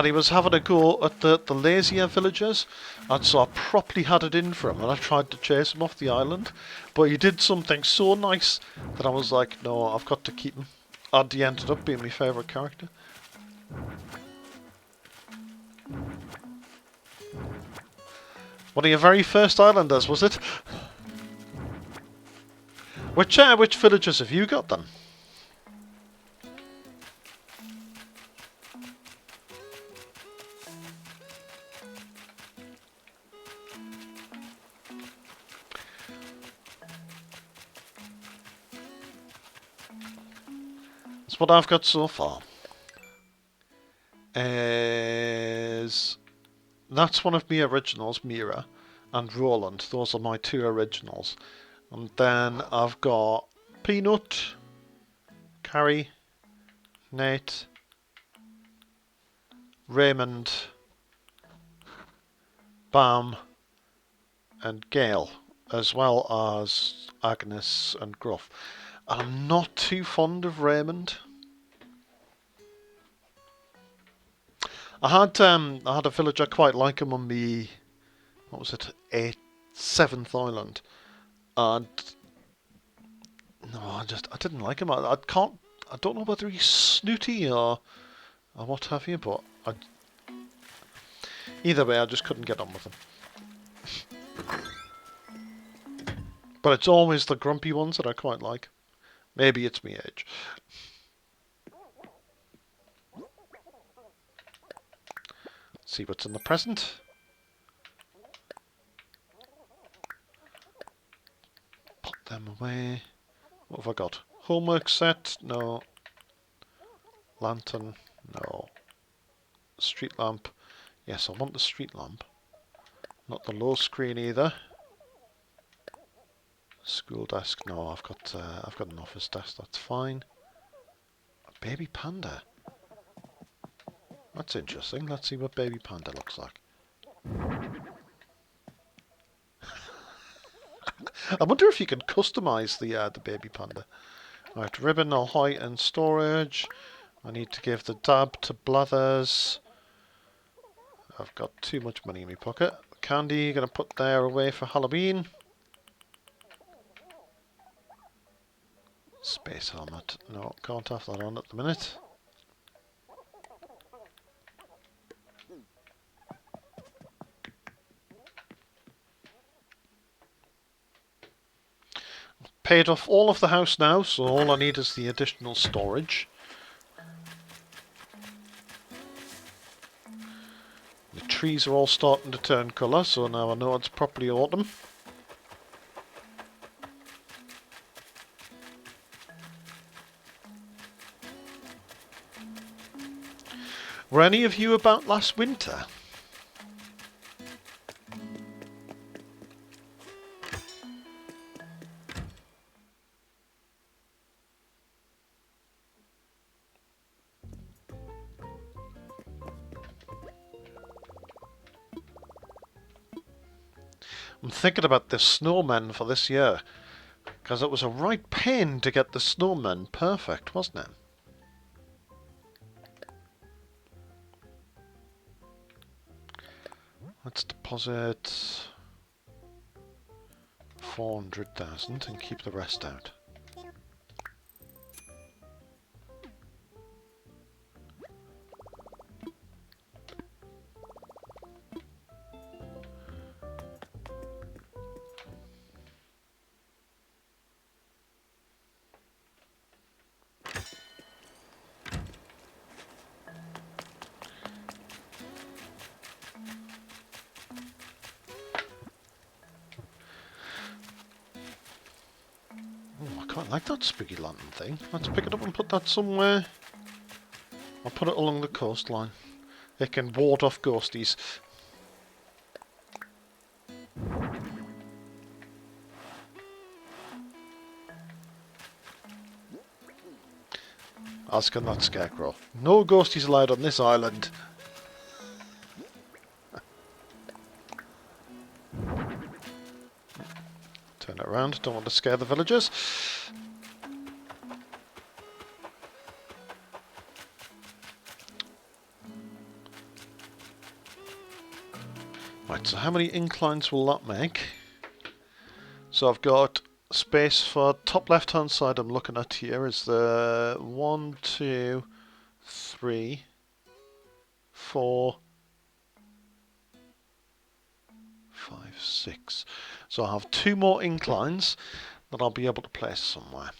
he was having a go at the lazier villagers, and so I properly had it in for him, and I tried to chase him off the island, but he did something so nice that I was like, no, I've got to keep him, and he ended up being my favourite character. One of your very first islanders, was it? Which villagers have you got then? That's what I've got so far. That's one of my originals, Mira, and Roland. Those are my two originals. And then I've got Peanut, Carrie, Nate, Raymond, Bam, and Gail, as well as Agnes and Gruff. And I'm not too fond of Raymond. I had a villager quite like him on the, what was it, 7th island, and no, I didn't like him. I don't know whether he's snooty or what have you, but either way, I just couldn't get on with him. But it's always the grumpy ones that I quite like. Maybe it's me age. See what's in the present. Put them away. What have I got? Homework set? No. Lantern? No. Street lamp? Yes, I want the street lamp. Not the low screen either. School desk? No, I've got an office desk. That's fine. A baby panda. That's interesting. Let's see what baby panda looks like. I wonder if you can customize the baby panda. Right, ribbon, Ahoy, and storage. I need to give the dab to Blathers. I've got too much money in my pocket. Candy, gonna put there away for Halloween. Space helmet. No, can't have that on at the minute. Paid off all of the house now, so all I need is the additional storage. The trees are all starting to turn colour, so now I know it's properly autumn. Were any of you about last winter? I'm thinking about the snowmen for this year, because it was a right pain to get the snowmen perfect, wasn't it? Let's deposit 400,000 and keep the rest out. Oh, I quite like that spooky lantern thing. Let's pick it up and put that somewhere. I'll put it along the coastline. It can ward off ghosties. As can that scarecrow. No ghosties allowed on this island. Turn it around, don't want to scare the villagers. Right, so how many inclines will that make? So I've got space for top left hand side I'm looking at here is the 1, 2, 3, 4, 5, 6. So I have 2 more inclines that I'll be able to place somewhere.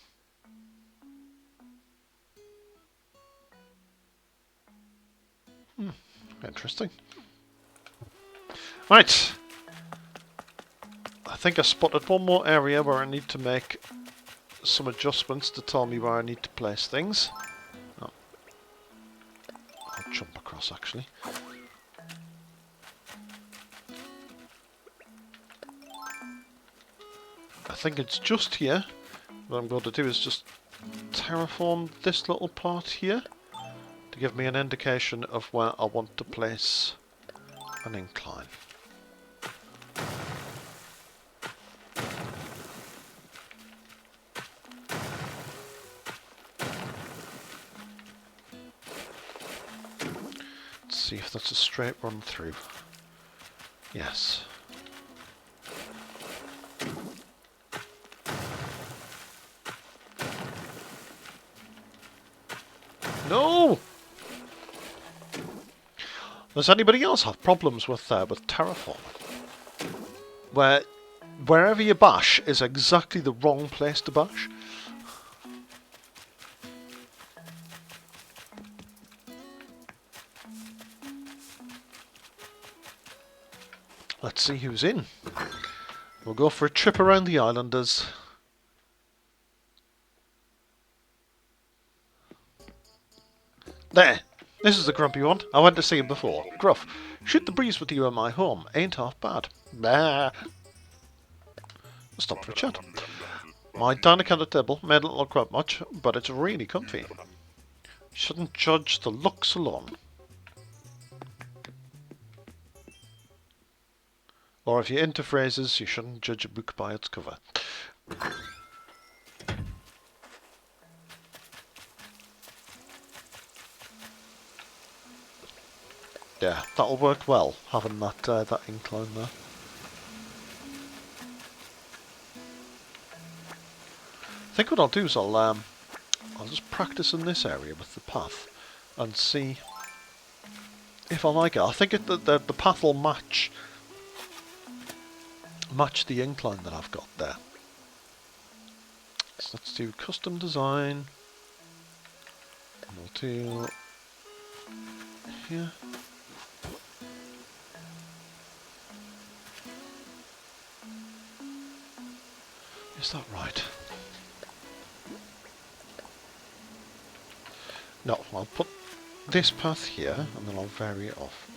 Interesting. Right. I think I spotted one more area where I need to make some adjustments to tell me where I need to place things. Oh. I'll jump across actually. I think it's just here. What I'm going to do is just terraform this little part here to give me an indication of where I want to place an incline. Let's see if that's a straight run through. Yes. No! Does anybody else have problems with terraforming? Wherever you bash is exactly the wrong place to bash. Let's see who's in. We'll go for a trip around the islanders. There! This is the grumpy one. I went to see him before. Gruff. Shoot the breeze with you in my home. Ain't half bad. Bah. Stop for a chat. My tiny counter table made it look quite much, but it's really comfy. Shouldn't judge the looks alone. Or if you're into phrases, you shouldn't judge a book by its cover. Yeah, that'll work well, having that incline there. I think what I'll do is I'll just practice in this area with the path and see if I like it. I think the path will match the incline that I've got there. So let's do custom design. And we'll do here. Is that right? No, I'll put this path here and then I'll vary it off.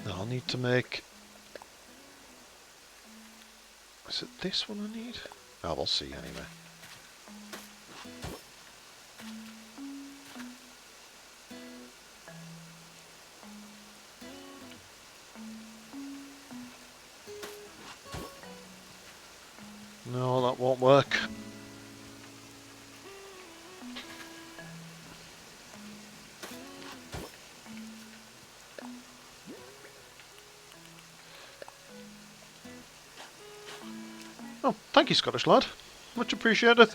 Now I'll need to make... Is it this one I need? Oh, we'll see anyway. No, that won't work. Oh, thank you, Scottish lad. Much appreciated.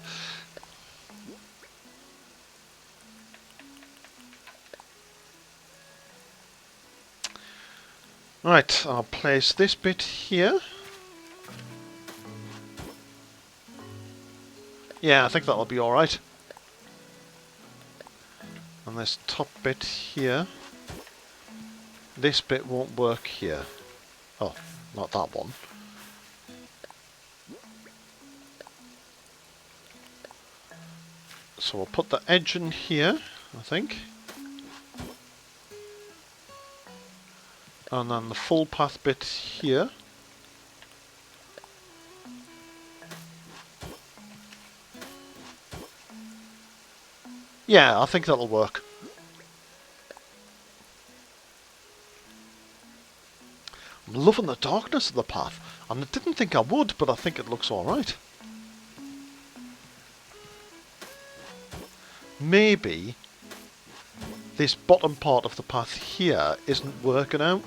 Right, I'll place this bit here. Yeah, I think that'll be alright. And this top bit here. This bit won't work here. Oh, not that one. So we'll put the edge in here, I think. And then the full path bit here. Yeah, I think that'll work. I'm loving the darkness of the path. And I didn't think I would, but I think it looks alright. Maybe this bottom part of the path here isn't working out.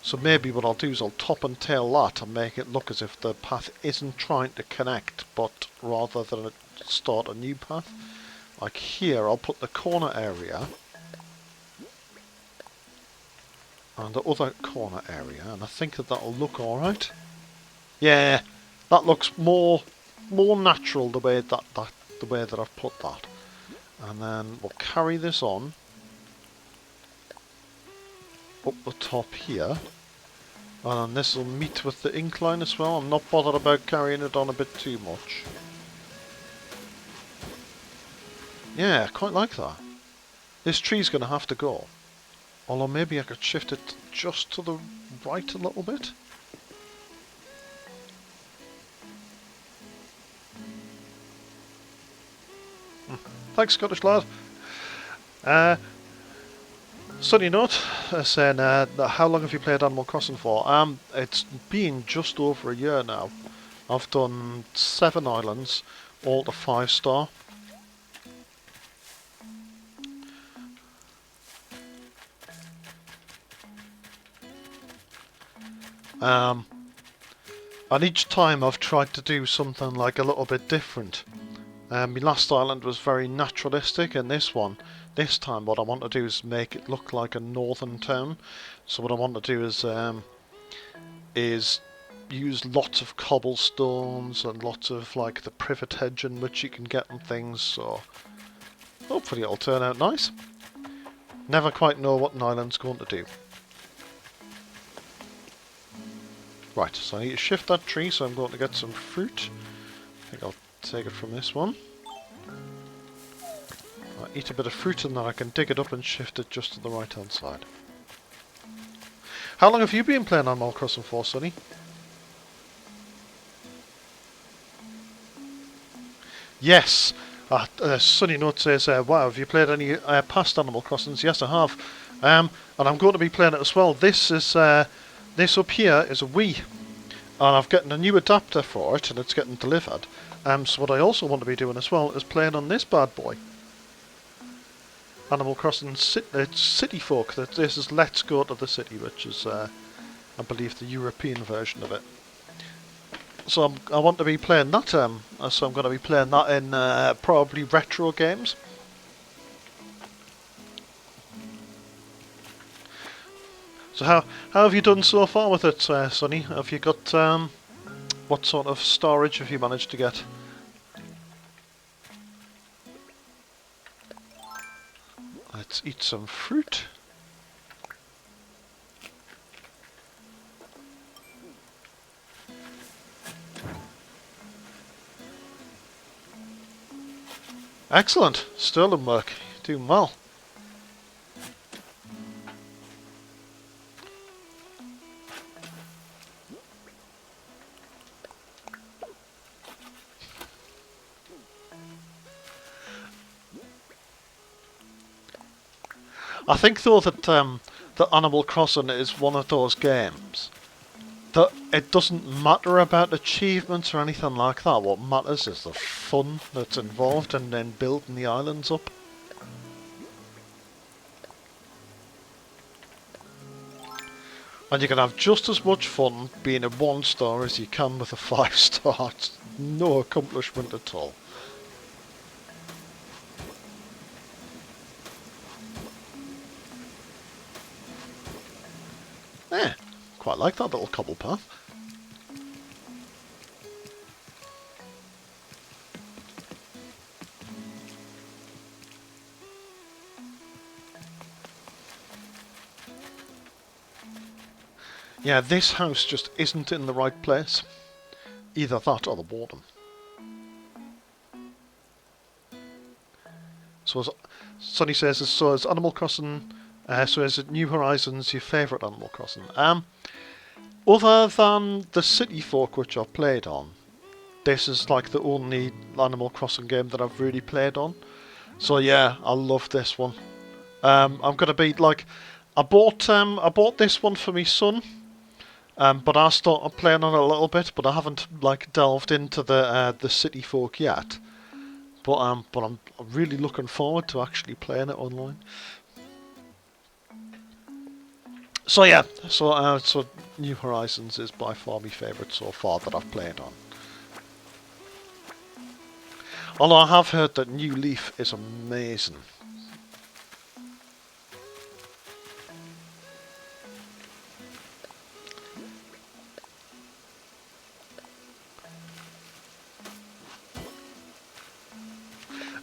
So maybe what I'll do is I'll top and tail that and make it look as if the path isn't trying to connect, but rather than start a new path. Like here, I'll put the corner area and the other corner area, and I think that that'll look alright. Yeah, that looks more natural the way that I've put that. And then we'll carry this on up the top here. And this will meet with the incline as well. I'm not bothered about carrying it on a bit too much. Yeah, quite like that. This tree's going to have to go. Although maybe I could shift it just to the right a little bit. Thanks, Scottish lad. Sunny note saying, how long have you played Animal Crossing for? It's been just over a year now. I've done 7 islands, all to 5-star. And each time I've tried to do something like a little bit different. My last island was very naturalistic, and this time what I want to do is make it look like a northern town. So what I want to do is use lots of cobblestones and lots of like the privet hedging which you can get and things, so hopefully it'll turn out nice. Never quite know what an island's going to do. Right, so I need to shift that tree, so I'm going to get some fruit. I think I'll take it from this one. I'll eat a bit of fruit and then I can dig it up and shift it just to the right hand side. How long have you been playing Animal Crossing for, Sonny? Yes. Sunny Note says, wow, have you played any past Animal Crossings? Yes, I have. And I'm going to be playing it as well. This up here is a Wii. And I've gotten a new adapter for it, and it's getting delivered. So what I also want to be doing as well is playing on this bad boy. Animal Crossing City Folk. This is Let's Go to the City, which is, I believe, the European version of it. So I want to be playing that. So I'm going to be playing that in probably retro games. So how have you done so far with it, Sonny? Have you got what sort of storage have you managed to get? Let's eat some fruit. Excellent. Sterling work. You're doing well. I think though that Animal Crossing is one of those games it doesn't matter about achievements or anything like that. What matters is the fun that's involved in then building the islands up. And you can have just as much fun being a 1-star as you can with a 5-star. It's no accomplishment at all. Yeah, quite like that little cobble path. Yeah, this house just isn't in the right place. Either that or the boredom. So as Sonny says, so is Animal Crossing, so is New Horizons your favourite Animal Crossing? Other than the City Folk, which I've played on, this is like the only Animal Crossing game that I've really played on. So yeah, I love this one. I'm gonna be like, I bought this one for my son. But I started playing on it a little bit, but I haven't like delved into the City Folk yet. But I'm really looking forward to actually playing it online. So yeah, so New Horizons is by far my favourite so far that I've played on. Although I have heard that New Leaf is amazing.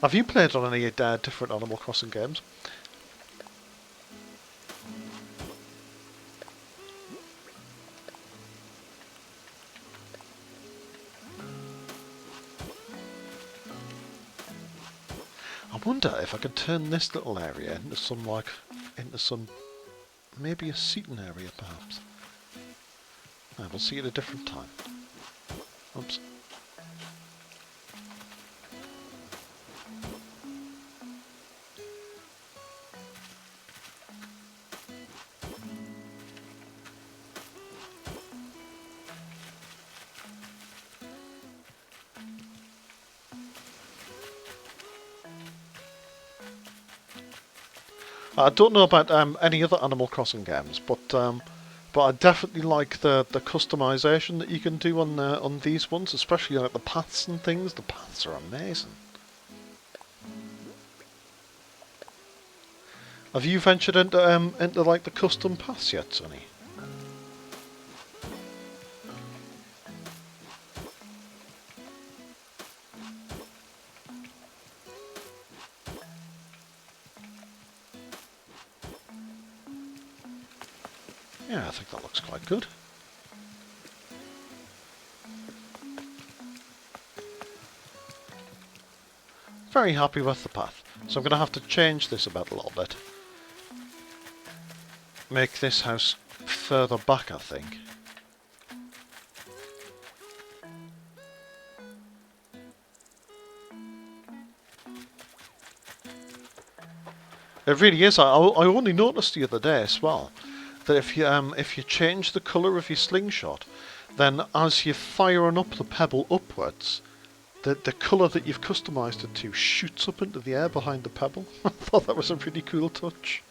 Have you played on any different Animal Crossing games? I wonder if I could turn this little area into some maybe a seating area perhaps. We'll see at a different time. Oops. I don't know about any other Animal Crossing games, but I definitely like the customization that you can do on these ones, especially like the paths and things. The paths are amazing. Have you ventured into like the custom paths yet, Sonny? Yeah, I think that looks quite good. Very happy with the path. So I'm going to have to change this about a little bit. Make this house further back, I think. It really is. I only noticed the other day as well that if you change the colour of your slingshot, then as you're firing up the pebble upwards, the colour that you've customised it to shoots up into the air behind the pebble. I thought that was a pretty cool touch.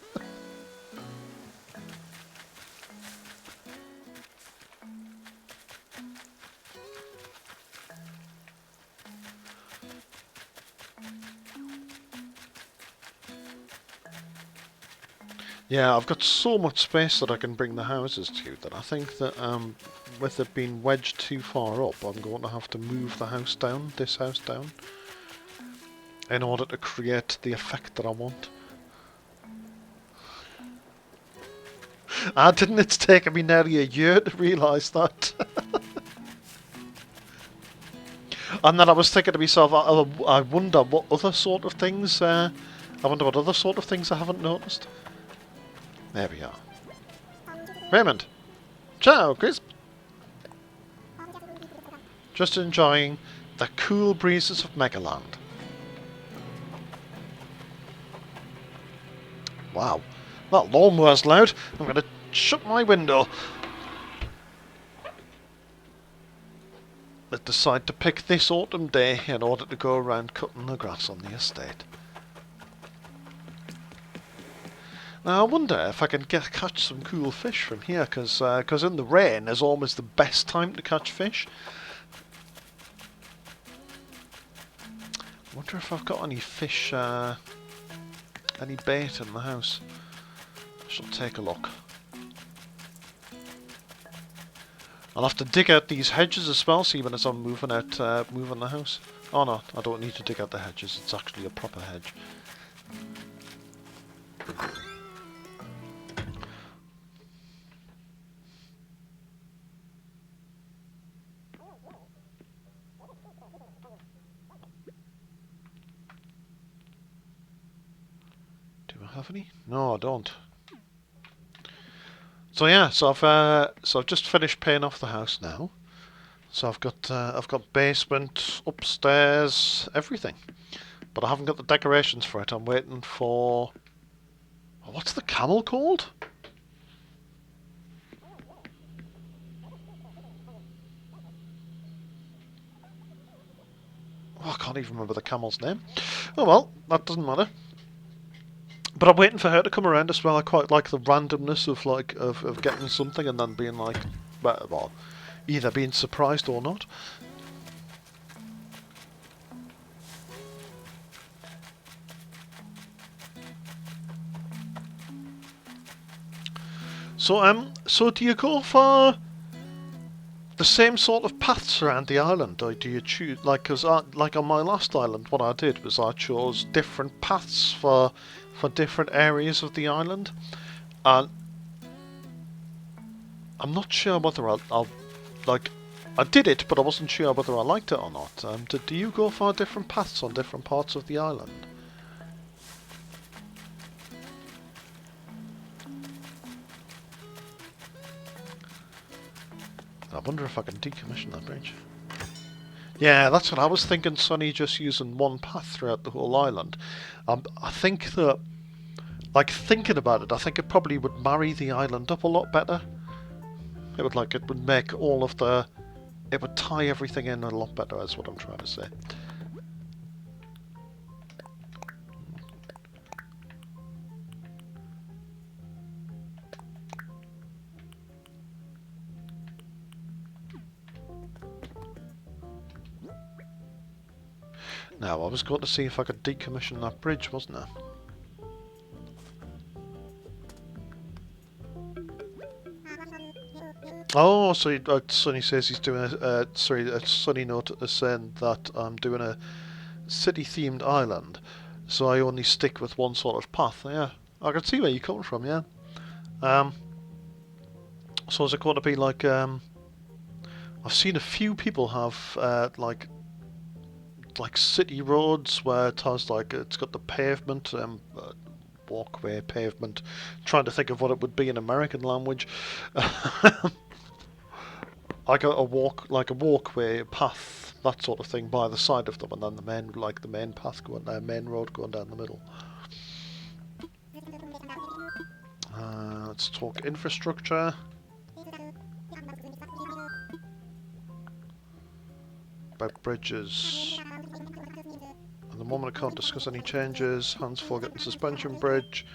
Yeah, I've got so much space that I can bring the houses to that I think that with it being wedged too far up, I'm going to have to move the house down, this house down, in order to create the effect that I want. Didn't it take me nearly a year to realise that? And then I was thinking to myself, I wonder what other sort of things, I haven't noticed. There we are. Raymond! Ciao, Crisp! Just enjoying the cool breezes of Megaland. Wow, that lawnmower's loud. I'm going to shut my window. decide to pick this autumn day in order to go around cutting the grass on the estate. Now I wonder if I can catch some cool fish from here, because in the rain is almost the best time to catch fish. I wonder if I've got any fish, any bait in the house. I shall take a look. I'll have to dig out these hedges as well, see when as I'm moving the house. Oh no, I don't need to dig out the hedges, it's actually a proper hedge. Do I have any? No, I don't. So yeah, so I've just finished paying off the house now. So I've got basement, upstairs, everything, but I haven't got the decorations for it. I'm waiting for, what's the camel called? Oh, I can't even remember the camel's name. Oh well, that doesn't matter. But I'm waiting for her to come around as well. I quite like the randomness of of getting something and then being like, well, either being surprised or not. So do you go for the same sort of paths around the island, or do you choose, because like on my last island, what I did was I chose different paths for different areas of the island, and I'm not sure whether I'll like, I did it, but I wasn't sure whether I liked it or not. Do you go for different paths on different parts of the island? I wonder if I can decommission that bridge. Yeah, that's what I was thinking, Sonny, just using one path throughout the whole island. I think that, like, thinking about it, I think it probably would marry the island up a lot better. It would make all of the... It would tie everything in a lot better, is what I'm trying to say. Now, I was going to see if I could decommission that bridge, wasn't I? Oh, so Sonny says he's doing a Sonny note is saying that I'm doing a city-themed island, so I only stick with one sort of path. Yeah, I can see where you're coming from. Yeah. So is it going to be like? I've seen a few people have like city roads where it has it's got the pavement, walkway, pavement. Trying to think of what it would be in American language. Like a walkway, path, that sort of thing by the side of them, and then the main path going there, main road going down the middle. Let's talk infrastructure. About bridges. At the moment I can't discuss any changes. Hands for getting suspension bridge.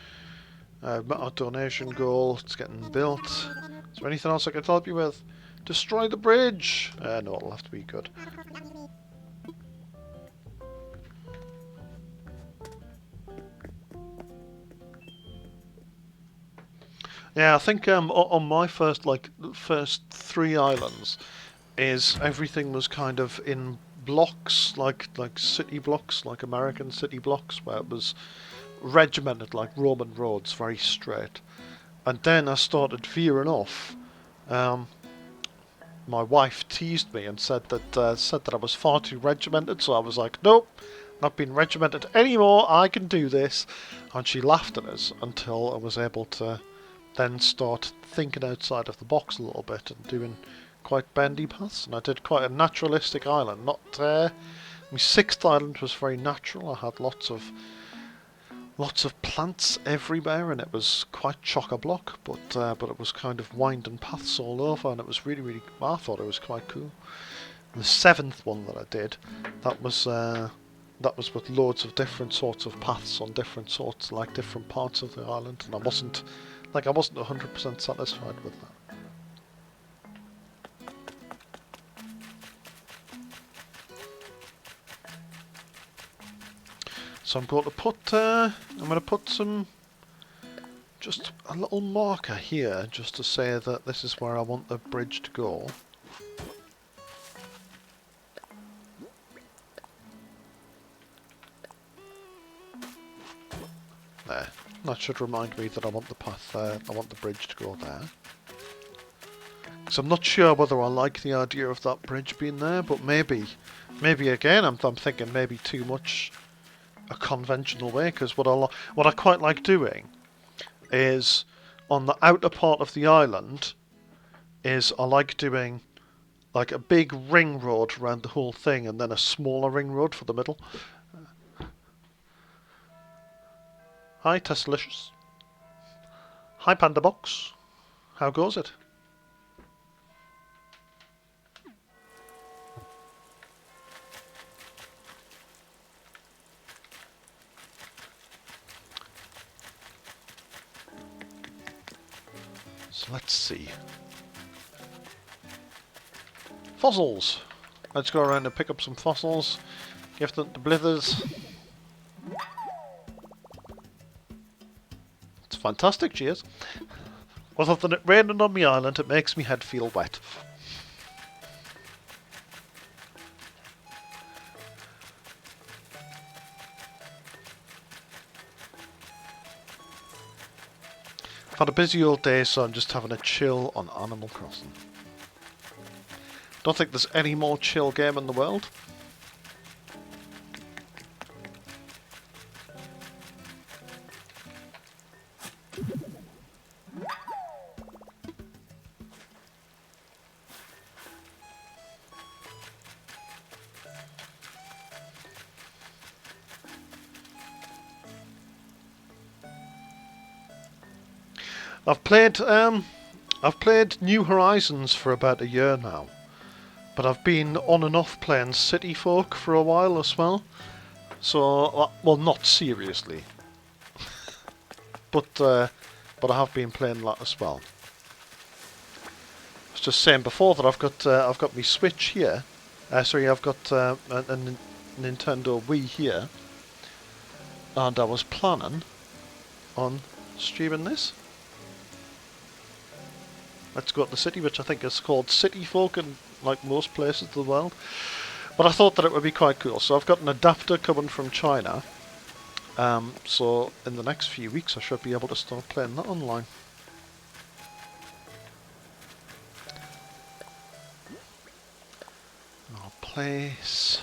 Met our donation goal. It's getting built. Is there anything else I can help you with? Destroy the bridge! No, it'll have to be good. Yeah, I think on my first 3 islands, is everything was kind of in blocks, like city blocks, like American city blocks, where it was regimented like Roman roads, very straight. And then I started veering off. My wife teased me and said that I was far too regimented, so I was like, nope, not being regimented anymore, I can do this. And she laughed at us until I was able to then start thinking outside of the box a little bit and doing quite bendy paths. And I did quite a naturalistic island. Not my 6th island was very natural. I had lots of plants everywhere, and it was quite chock-a-block, but it was kind of winding paths all over, and it was really, I thought it was quite cool. The 7th one that I did, that was with loads of different sorts of paths on different sorts, like different parts of the island, and I wasn't 100% satisfied with that. So I'm going to put some, just a little marker here, just to say that this is where I want the bridge to go. There. That should remind me that I want the path there. I want the bridge to go there. So I'm not sure whether I like the idea of that bridge being there, but maybe again I'm thinking maybe too much a conventional way, because what I quite like doing is on the outer part of the island is I like doing like a big ring road around the whole thing and then a smaller ring road for the middle. Hi Tessalicious. Hi Panda Box. How goes it? So let's see. Fossils! Let's go around and pick up some fossils. Give them to Blithers. It's fantastic, cheers. Other than it raining on my island, it makes me head feel wet. I've had a busy old day, so I'm just having a chill on Animal Crossing. Don't think there's any more chill game in the world. I've played New Horizons for about a year now, but I've been on and off playing City Folk for a while as well. So, well, not seriously, but I have been playing that as well. I was just saying before that I've got my Switch here. Sorry, I've got a Nintendo Wii here, and I was planning on streaming this. Let's Go to the City, which I think is called City Folk in like most places of the world. But I thought that it would be quite cool. So I've got an adapter coming from China. So in the next few weeks I should be able to start playing that online. I'll place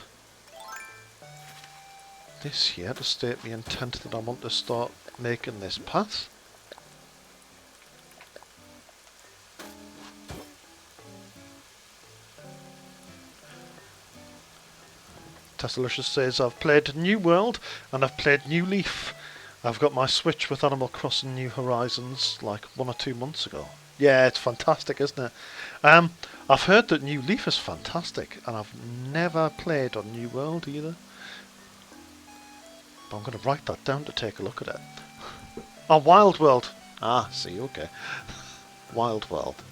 this here to state the intent that I want to start making this path. Tessalicious says, I've played New World and I've played New Leaf. I've got my Switch with Animal Crossing New Horizons like 1 or 2 months ago. Yeah, it's fantastic, isn't it? I've heard that New Leaf is fantastic, and I've never played on New World either. But I'm going to write that down to take a look at it. Oh, Wild World. Ah, see, okay. Wild World.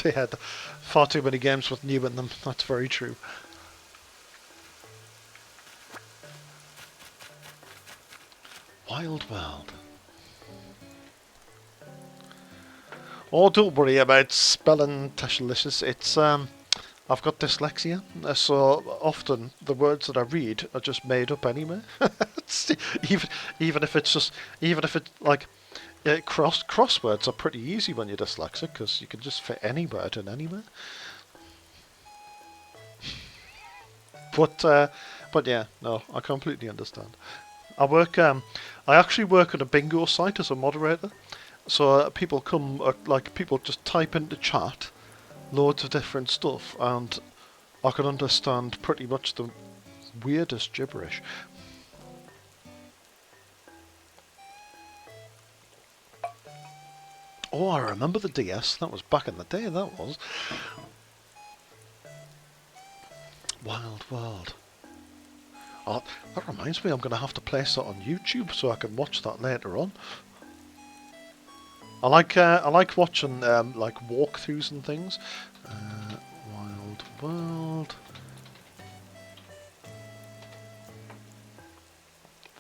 They had far too many games with new in them, that's very true. Wild World. Oh, don't worry about spelling Tessalicious. It's I've got dyslexia, so often the words that I read are just made up anyway. even if it's like crosswords are pretty easy when you're dyslexic because you can just fit any word in anywhere. But yeah, no, I completely understand. I actually work at a bingo site as a moderator. So people people just type into chat loads of different stuff, and I can understand pretty much the weirdest gibberish. Oh, I remember the DS. That was back in the day, that was. Wild World. Oh, that reminds me, I'm going to have to place that on YouTube so I can watch that later on. I like watching like walkthroughs and things. Wild World.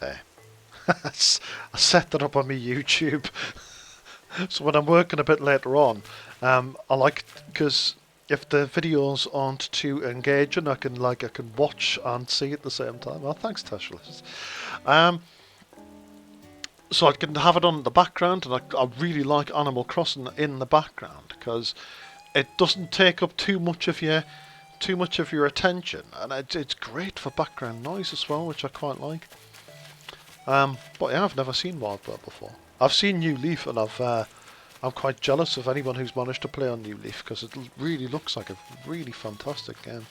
There. I set that up on my YouTube. So when I'm working a bit later on, I like, because if the videos aren't too engaging, I can watch and see at the same time. Oh, thanks, Teshless. So I can have it on in the background, and I really like Animal Crossing in the background because it doesn't take up too much of your attention, and it's great for background noise as well, which I quite like. But yeah, I've never seen Wild World before. I've seen New Leaf, and I'm quite jealous of anyone who's managed to play on New Leaf because it really looks like a really fantastic game.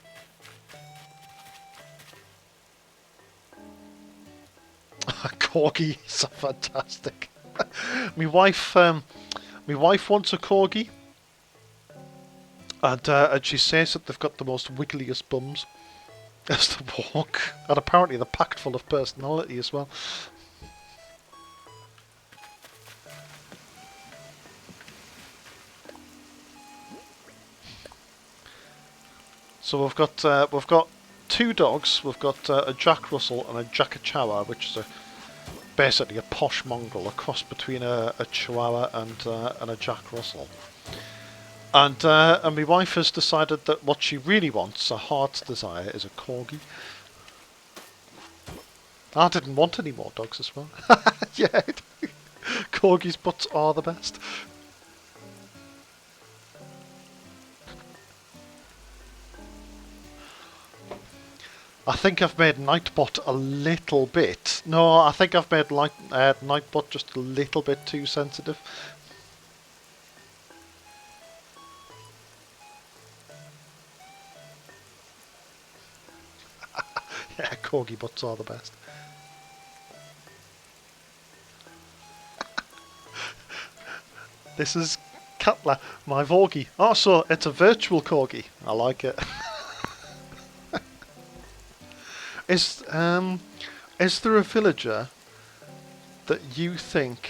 Corgis are fantastic. My wife wants a corgi, and she says that they've got the most wiggliest bums as they walk, and apparently they're packed full of personality as well. So we've got two dogs. We've got a Jack Russell and a Jack Chihuahua, which is basically a posh mongrel, a cross between a Chihuahua and a Jack Russell. And my wife has decided that what she really wants, her heart's desire, is a corgi. I didn't want any more dogs as well. Yeah, corgis' butts are the best. I think I've made Nightbot a little bit. No, I think I've made Nightbot just a little bit too sensitive. Yeah, corgi butts are the best. This is Cutler, my Vorgi. Oh, so it's a virtual corgi. I like it. Is there a villager that you think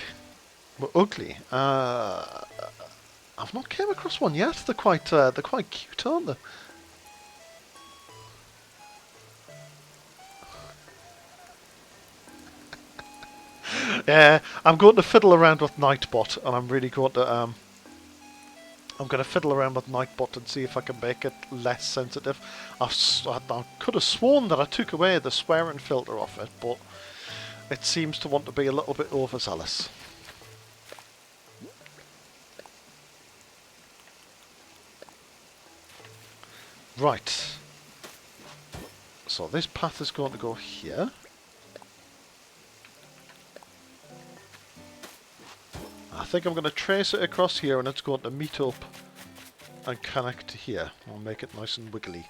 were ugly? I've not came across one yet. They're quite cute, aren't they? Yeah, I'm going to fiddle around with Nightbot, and I'm really going to I'm going to fiddle around with Nightbot and see if I can make it less sensitive. I could have sworn that I took away the swearing filter off it, but it seems to want to be a little bit overzealous. Right. So this path is going to go here. I think I'm going to trace it across here, and it's going to meet up and connect to here. I'll make it nice and wiggly.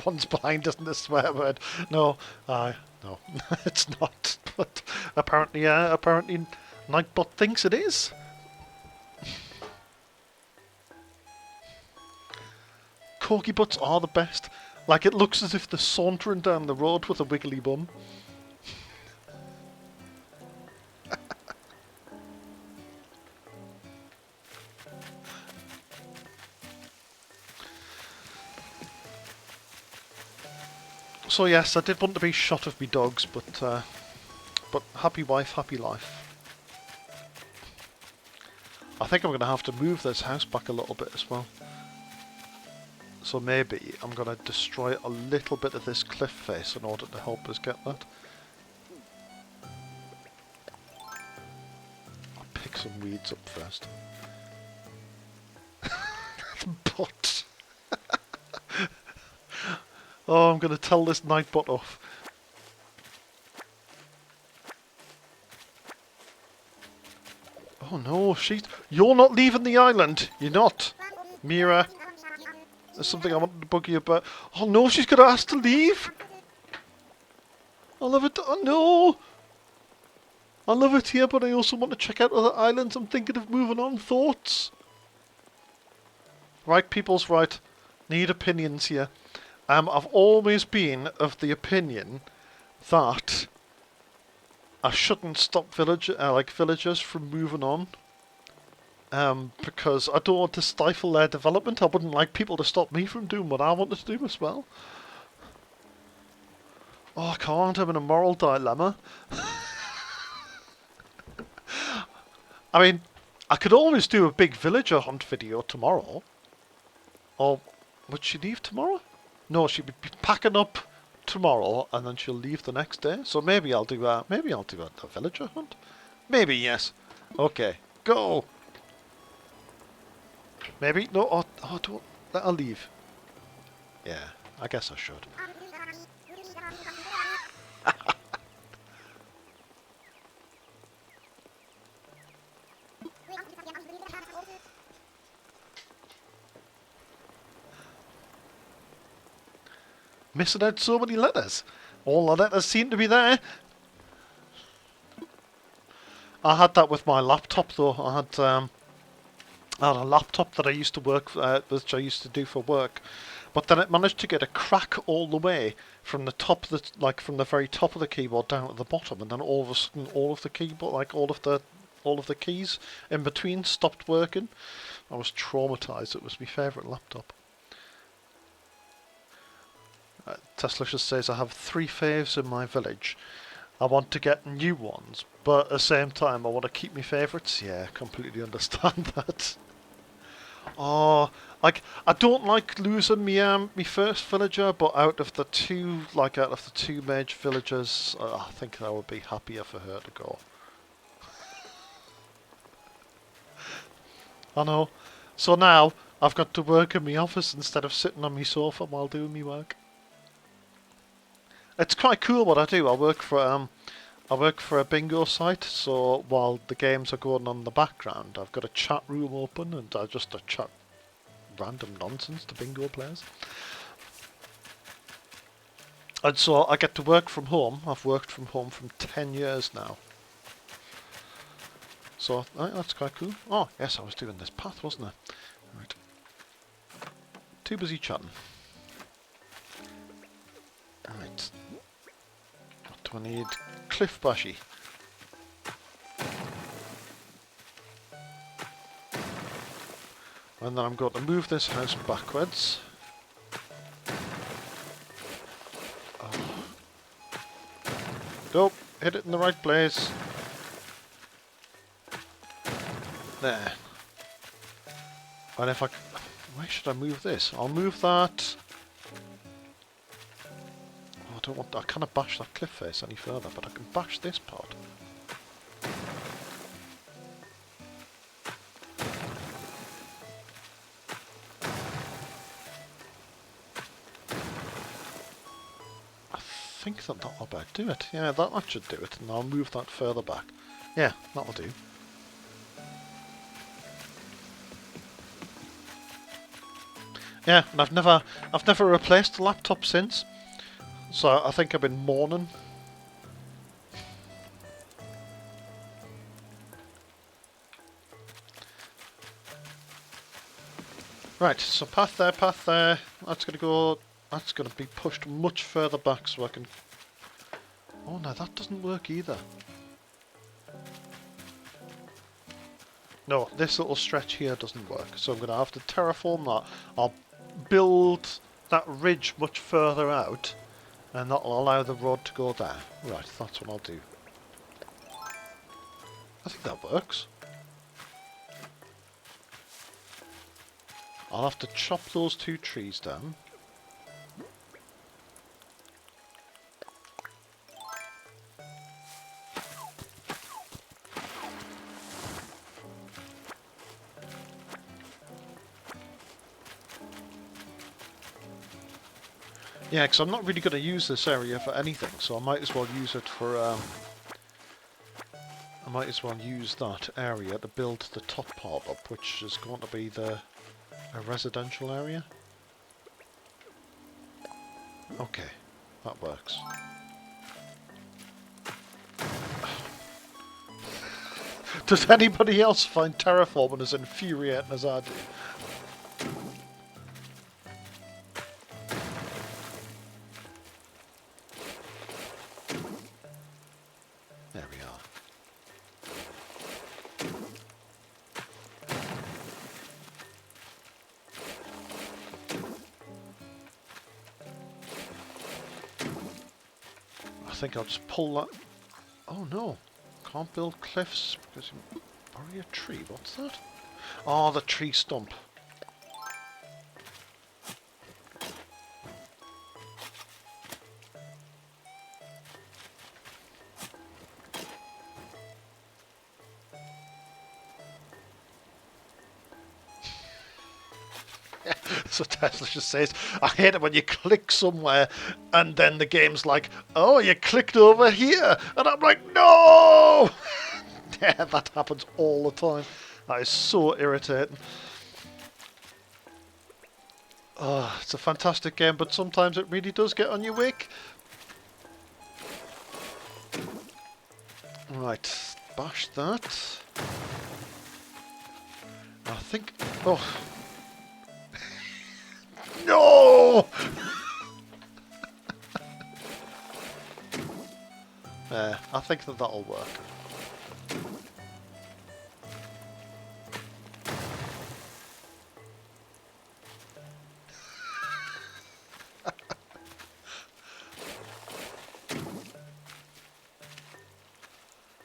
One's blind isn't a swear word. No, no, it's not. But apparently Nightbot thinks it is. Corgi butts are the best. Like, it looks as if they're sauntering down the road with a wiggly bum. So yes, I did want to be shot of me dogs, but happy wife, happy life. I think I'm going to have to move this house back a little bit as well. So maybe I'm going to destroy a little bit of this cliff face in order to help us get that. I'll pick some weeds up first. But oh, I'm going to tell this Nightbot off. Oh no, you're not leaving the island. You're not. Mira. There's something I wanted to bug you about. Oh no, she's going to ask to leave. I love it. Oh no. I love it here, but I also want to check out other islands. I'm thinking of moving on. Thoughts? Right, people's right. Need opinions here. I've always been of the opinion that I shouldn't stop villagers from moving on. Because I don't want to stifle their development. I wouldn't like people to stop me from doing what I wanted to do as well. Oh, I can't. I'm in a moral dilemma. I mean, I could always do a big villager hunt video tomorrow. Or would she leave tomorrow? No, she'd be packing up tomorrow and then she'll leave the next day. So maybe I'll do a villager hunt. Maybe yes. Okay, go. Maybe no. Don't let her leave. Yeah, I guess I should. Missing out so many letters. All the letters seem to be there. I had that with my laptop though. I had a laptop that I used to work, which I used to do for work, but then it managed to get a crack all the way from the top of the, from the very top of the keyboard down to the bottom, and then all of a sudden, all of the keyboard, all of the keys in between stopped working. I was traumatized. It was my favourite laptop. Teslicious says I have 3 faves in my village. I want to get new ones, but at the same time I want to keep my favourites. Yeah, completely understand that. Oh, like I don't like losing me first villager, but out of the two mage villagers, I think I would be happier for her to go. I know. So now I've got to work in my office instead of sitting on my sofa while doing my work. It's quite cool what I do. I work for a bingo site, so while the games are going on in the background, I've got a chat room open and I just chat random nonsense to bingo players. And so I get to work from home. I've worked from home for 10 years now. So that's quite cool. Oh, yes, I was doing this path, wasn't I? Right. Too busy chatting. Right. What do I need? Cliff Bashy. And then I'm going to move this house backwards. Oh. Nope, hit it in the right place. There. And if where should I move this? I'll move that. Oh, I can't bash that cliff face any further, but I can bash this part. I think that'll about do it. Yeah, that should do it, and I'll move that further back. Yeah, that'll do. Yeah, and I've never replaced the laptop since. So I think I've been mourning. Right, so path there, path there. That's gonna be pushed much further back so I can... Oh no, that doesn't work either. No, this little stretch here doesn't work, so I'm gonna have to terraform that. I'll build that ridge much further out, and that'll allow the road to go there. Right, that's what I'll do. I think that works. I'll have to chop those 2 trees down. Yeah, because I'm not really going to use this area for anything, so I might as well use it for... I might as well use that area to build the top part up, which is going to be a residential area. Okay, that works. Does anybody else find terraforming as infuriating as I do? There we are. I think I'll just pull that... Oh no, can't build cliffs because you bury a tree. What's that? Oh, the tree stump. So Tesla just says, I hate it when you click somewhere and then the game's like, oh, you clicked over here. And I'm like, no! Yeah, that happens all the time. That is so irritating. Oh, it's a fantastic game, but sometimes it really does get on your wick. Right, bash that. I think... Oh... No! I think that'll work.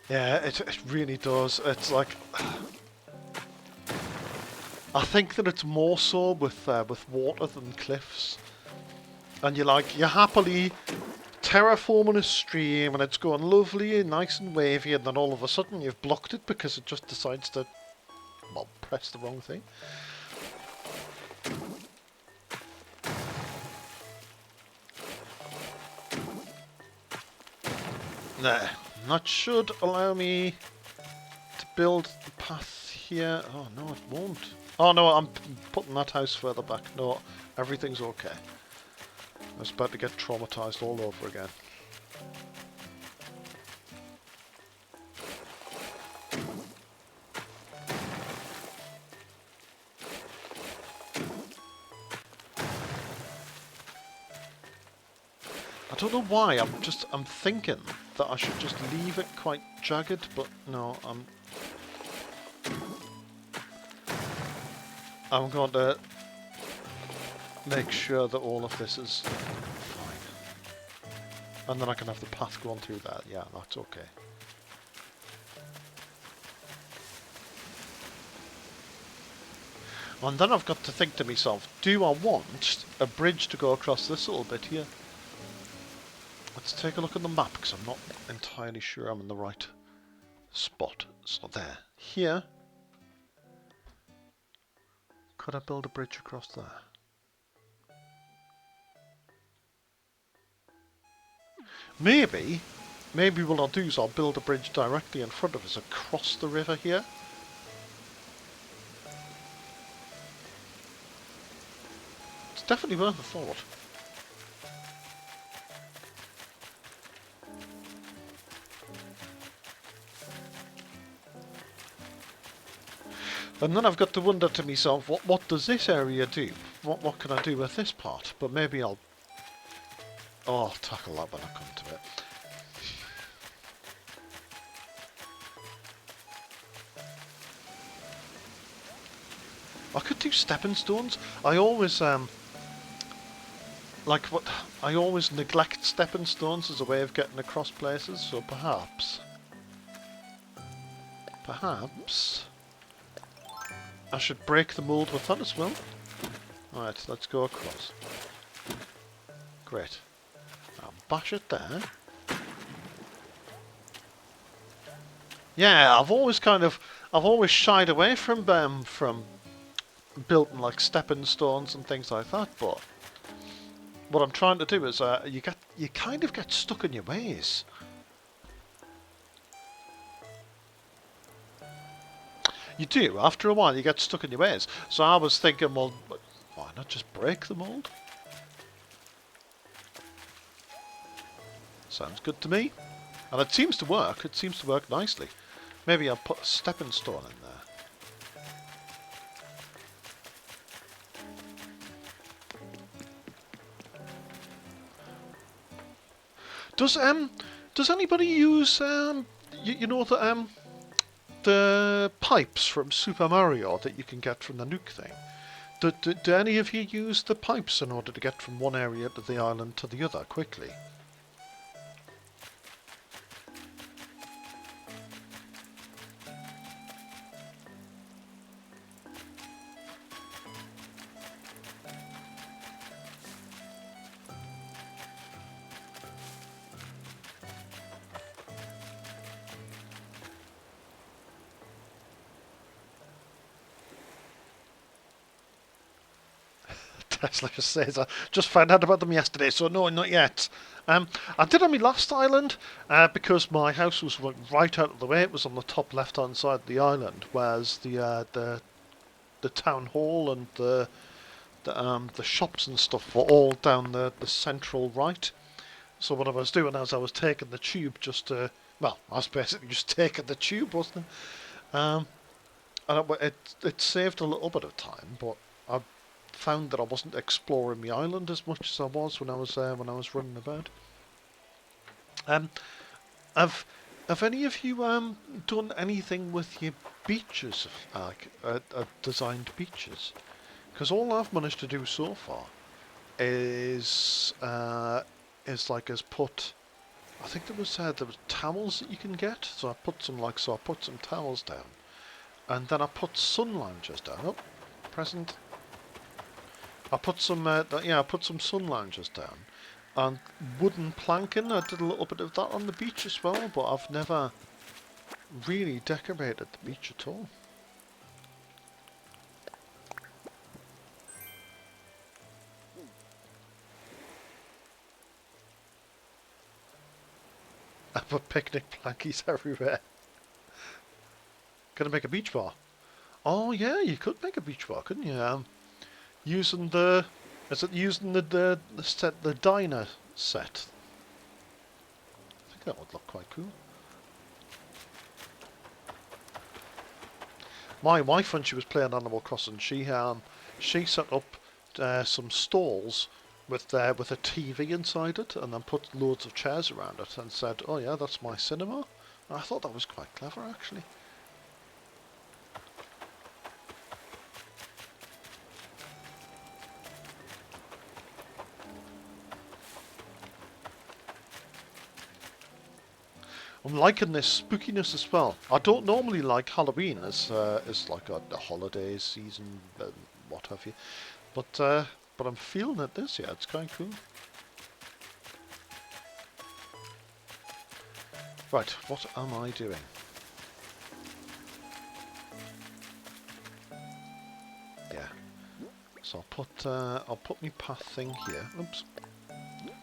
Yeah, it really does. It's like... I think that it's more so with water than cliffs. And you're happily terraforming a stream and it's going lovely and nice and wavy, and then all of a sudden you've blocked it because it just decides to, well, press the wrong thing. There. That should allow me to build the path here. Oh no, it won't. Oh no, I'm putting that house further back. No, everything's okay. I was about to get traumatized all over again. I don't know why, I'm thinking that I should just leave it quite jagged, but no, I'm going to make sure that all of this is fine. And then I can have the path going through that. Yeah, that's okay. And then I've got to think to myself, do I want a bridge to go across this little bit here? Let's take a look at the map, because I'm not entirely sure I'm in the right spot. So there. Here. Could I build a bridge across there? Maybe what I'll do is I'll build a bridge directly in front of us across the river here. It's definitely worth a thought. And then I've got to wonder to myself, what does this area do? What can I do with this part? But maybe I'll tackle that when I come to it. I could do stepping stones. I always I always neglect stepping stones as a way of getting across places. So perhaps I should break the mold with that as well. Alright, let's go across. Great. I'll bash it there. Yeah, I've always shied away from building like stepping stones and things like that, but what I'm trying to do is you kind of get stuck in your ways. You do. After a while, you get stuck in your ways. So I was thinking, well, why not just break the mold? Sounds good to me. And it seems to work. It seems to work nicely. Maybe I'll put a stepping stone in there. Does anybody use you know the pipes from Super Mario that you can get from the nuke thing? Do any of you use the pipes in order to get from one area to the island to the other quickly? Tesla just says, I just found out about them yesterday, so no, not yet. I did on my last island because my house was right out of the way. It was on the top left-hand side of the island, whereas the town hall and the shops and stuff were all down the central right. So what I was doing is I was taking the tube just to, well, I was basically just taking the tube, wasn't it? And it saved a little bit of time, but I found that I wasn't exploring my island as much as I was when I was running about. Um, have any of you done anything with your beaches, like designed beaches? Because all I've managed to do so far is put. I think there was towels that you can get, so I put some towels down, and then I put sun loungers down. Oh, present. I put some I put some sun loungers down, and wooden planking. I did a little bit of that on the beach as well, but I've never really decorated the beach at all. I put picnic plankies everywhere. Gonna make a beach bar. Oh yeah, you could make a beach bar, couldn't you? Using the diner set? I think that would look quite cool. My wife, when she was playing Animal Crossing, she set up some stalls with a TV inside it, and then put loads of chairs around it, and said, "Oh yeah, that's my cinema." And I thought that was quite clever, actually. I'm liking this spookiness as well. I don't normally like Halloween as like a holiday season, what have you, but I'm feeling it this year. It's kind of cool. Right, what am I doing? Yeah. So I'll put my path thing here. Oops,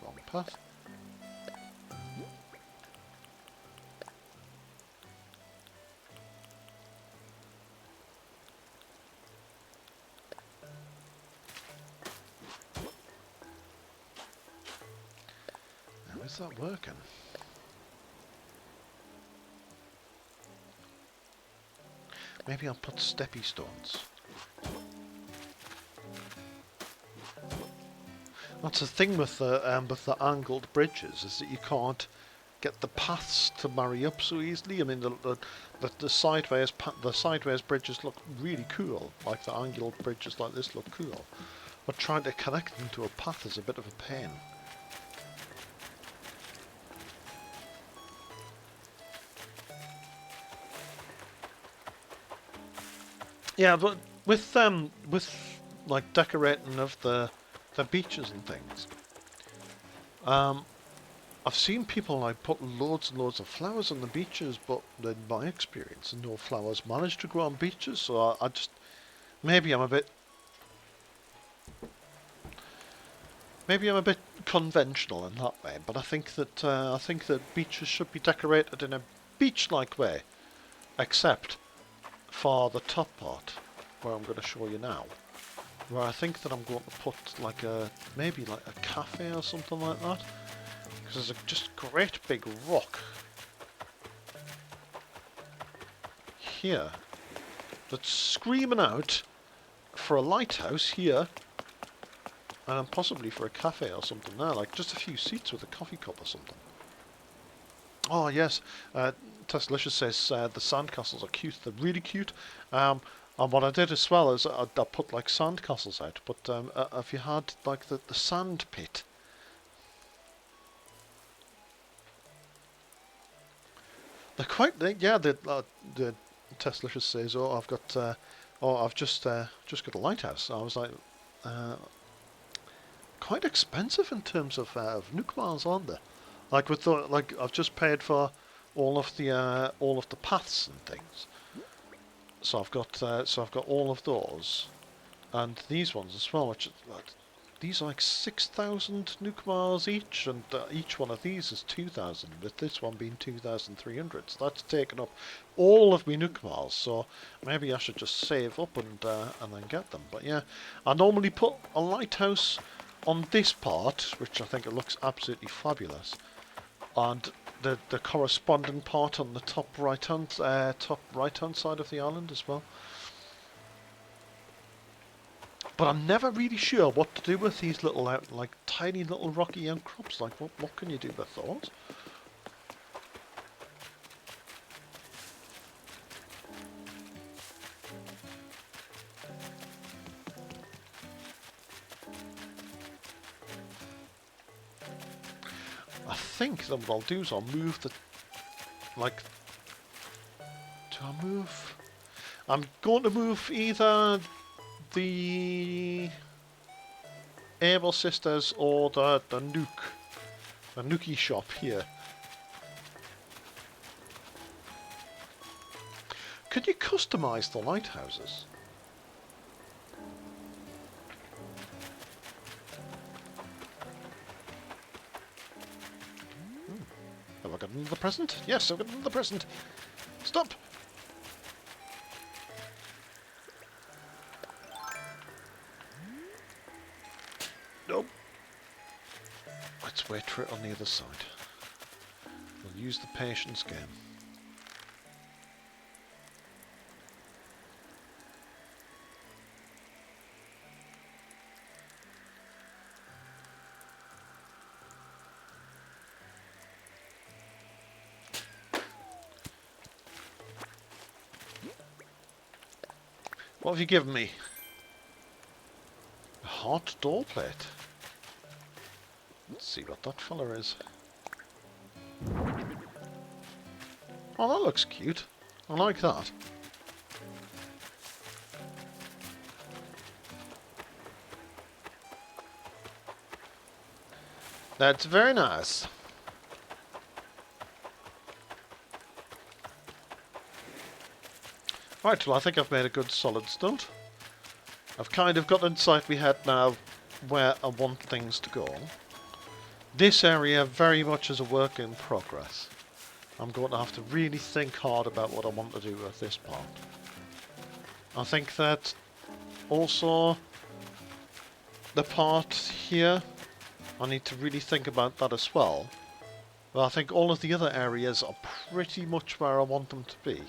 wrong path. Is that working? Maybe I'll put steppy stones. That's the thing with the angled bridges, is that you can't get the paths to marry up so easily. I mean, the sideways bridges look really cool, like the angled bridges like this look cool, but trying to connect them to a path is a bit of a pain. Yeah, but with like decorating of the beaches and things, I've seen people like put loads and loads of flowers on the beaches, but in my experience, no flowers manage to grow on beaches. So I just maybe I'm a bit conventional in that way. But I think that beaches should be decorated in a beach-like way, except for the top part, where I'm going to show you now, where I think that I'm going to put like maybe like a cafe or something like that, because there's just great big rock. here that's screaming out for a lighthouse here, and possibly for a cafe or something there, like just a few seats with a coffee cup or something. Oh yes, Tessalicious says the sandcastles are cute. They're really cute. And what I did as well is I put like sandcastles out. But have you had like the sand pit? They're quite. Yeah, the Tessalicious says, "Oh, I've got. I've just got a lighthouse." I was like, quite expensive in terms of Nook miles, aren't they? Like with the I've just paid for all of the paths and things. So I've got all of those, and these ones as well. Which these are like 6,000 Nook miles each, and each one of these is 2,000. With this one being 2,300, so that's taken up all of my Nook miles. So maybe I should just save up and then get them. But yeah, I normally put a lighthouse on this part, which I think it looks absolutely fabulous, and the corresponding part on the top right hand side of the island as well. But I'm never really sure what to do with these little like tiny little rocky outcrops. Like what can you do with those? I think that what I'll do is I'll move the like. Do I move? I'm going to move either the Able Sisters or the Nookie shop here. Could you customise the lighthouses? Have I got another present? Yes, I've got another present. Stop! Nope. Let's wait for it on the other side. We'll use the patience game. What have you given me? A hot door plate. Let's see what that fella is. Oh, that looks cute. I like that. That's very nice. Right, well I think I've made a good solid start. I've kind of got inside my head now where I want things to go. This area very much is a work in progress. I'm going to have to really think hard about what I want to do with this part. I think that also the part here, I need to really think about that as well. But I think all of the other areas are pretty much where I want them to be,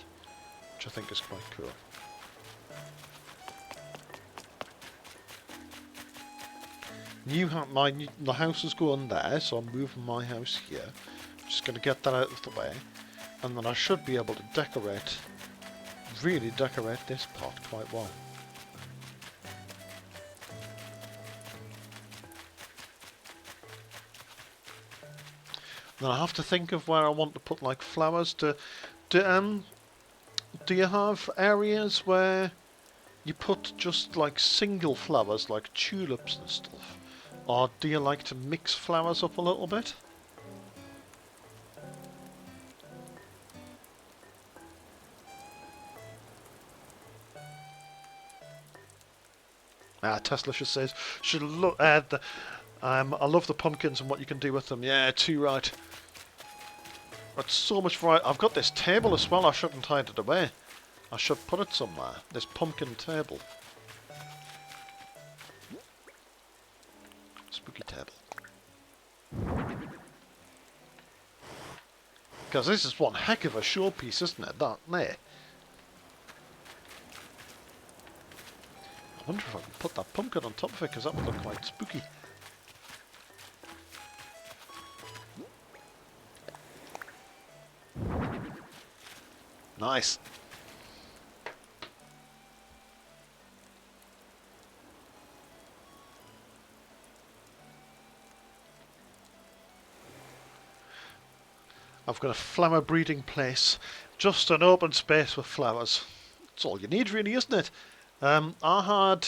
which I think is quite cool. The house is going there, so I'm moving my house here. Just going to get that out of the way, and then I should be able to really decorate this part quite well. Then I have to think of where I want to put like flowers. Do you have areas where you put just like single flowers, like tulips and stuff? Or do you like to mix flowers up a little bit? Tesla just says, I love the pumpkins and what you can do with them. Yeah, too right. That's so much variety. I've got this table as well. I shouldn't hide it away. I should put it somewhere. This pumpkin table. Spooky table. Because this is one heck of a showpiece, isn't it? That there. I wonder if I can put that pumpkin on top of it, because that would look quite spooky. Nice. I've got a flower breeding place, just an open space with flowers. That's all you need, really, isn't it? I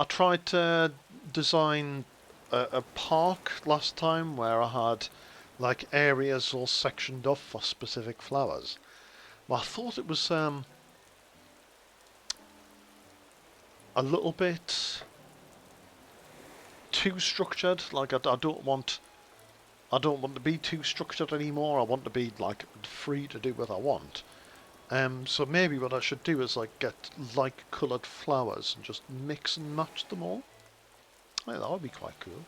tried to design a park last time where I had like areas all sectioned off for specific flowers. Well, I thought it was a little bit too structured. Like I don't want to be too structured anymore. I want to be like free to do what I want. So maybe what I should do is like get like coloured flowers and just mix and match them all. Yeah, that would be quite cool.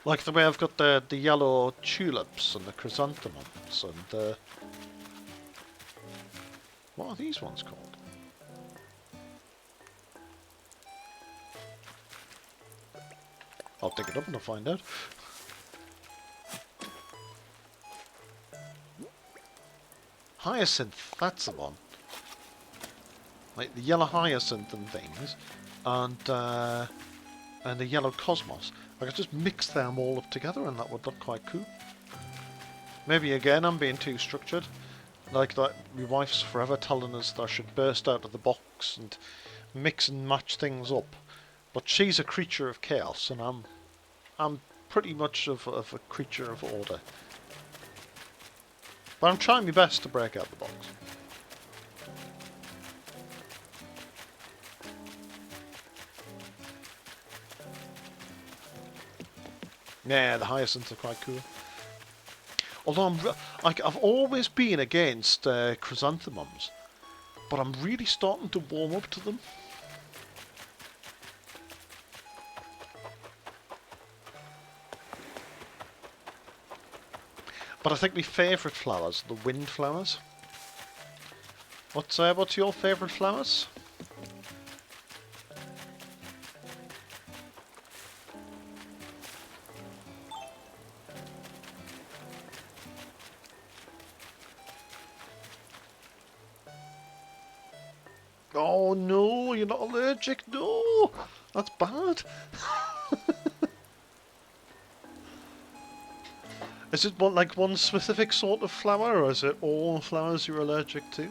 Like the way I've got the yellow tulips and the chrysanthemums and the... What are these ones called? I'll dig it up and I'll find out. Hyacinth, that's the one. Like the yellow hyacinth and things, and the yellow cosmos. I could just mix them all up together and that would look quite cool. Maybe again I'm being too structured. Like that, my wife's forever telling us that I should burst out of the box and mix and match things up. But she's a creature of chaos and I'm pretty much of a creature of order. But I'm trying my best to break out the box. Yeah, the hyacinths are quite cool. Although I've always been against chrysanthemums, but I'm really starting to warm up to them. But I think my favourite flowers are the wind flowers. What's your favourite flowers? Oh no, you're not allergic. No, that's bad. Is it one specific sort of flower, or is it all flowers you're allergic to?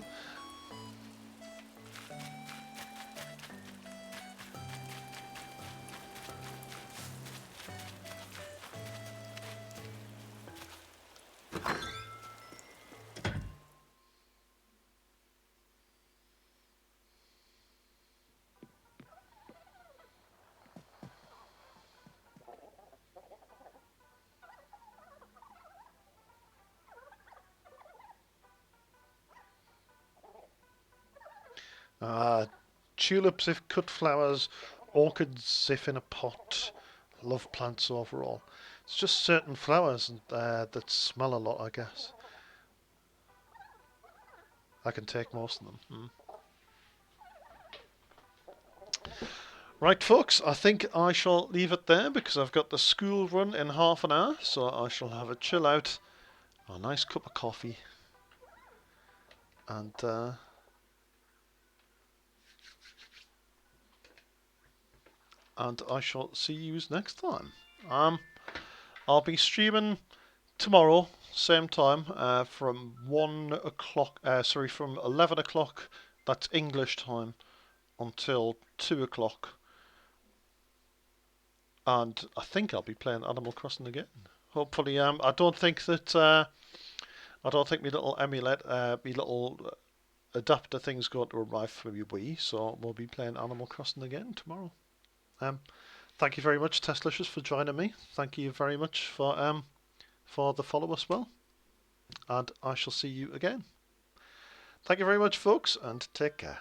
Tulips if cut flowers, orchids if in a pot. Love plants overall. It's just certain flowers that smell a lot, I guess. I can take most of them. Right, folks, I think I shall leave it there because I've got the school run in half an hour, so I shall have a chill out, a nice cup of coffee, and I shall see you next time. I'll be streaming tomorrow, same time, from 1 o'clock. From 11 o'clock. That's English time until 2 o'clock. And I think I'll be playing Animal Crossing again. Hopefully, I don't think my little my little adapter thing's going to arrive for me Wii, so we'll be playing Animal Crossing again tomorrow. Thank you very much, Teslicious, for joining me. Thank you very much for the follow as well. And I shall see you again. Thank you very much, folks, and take care.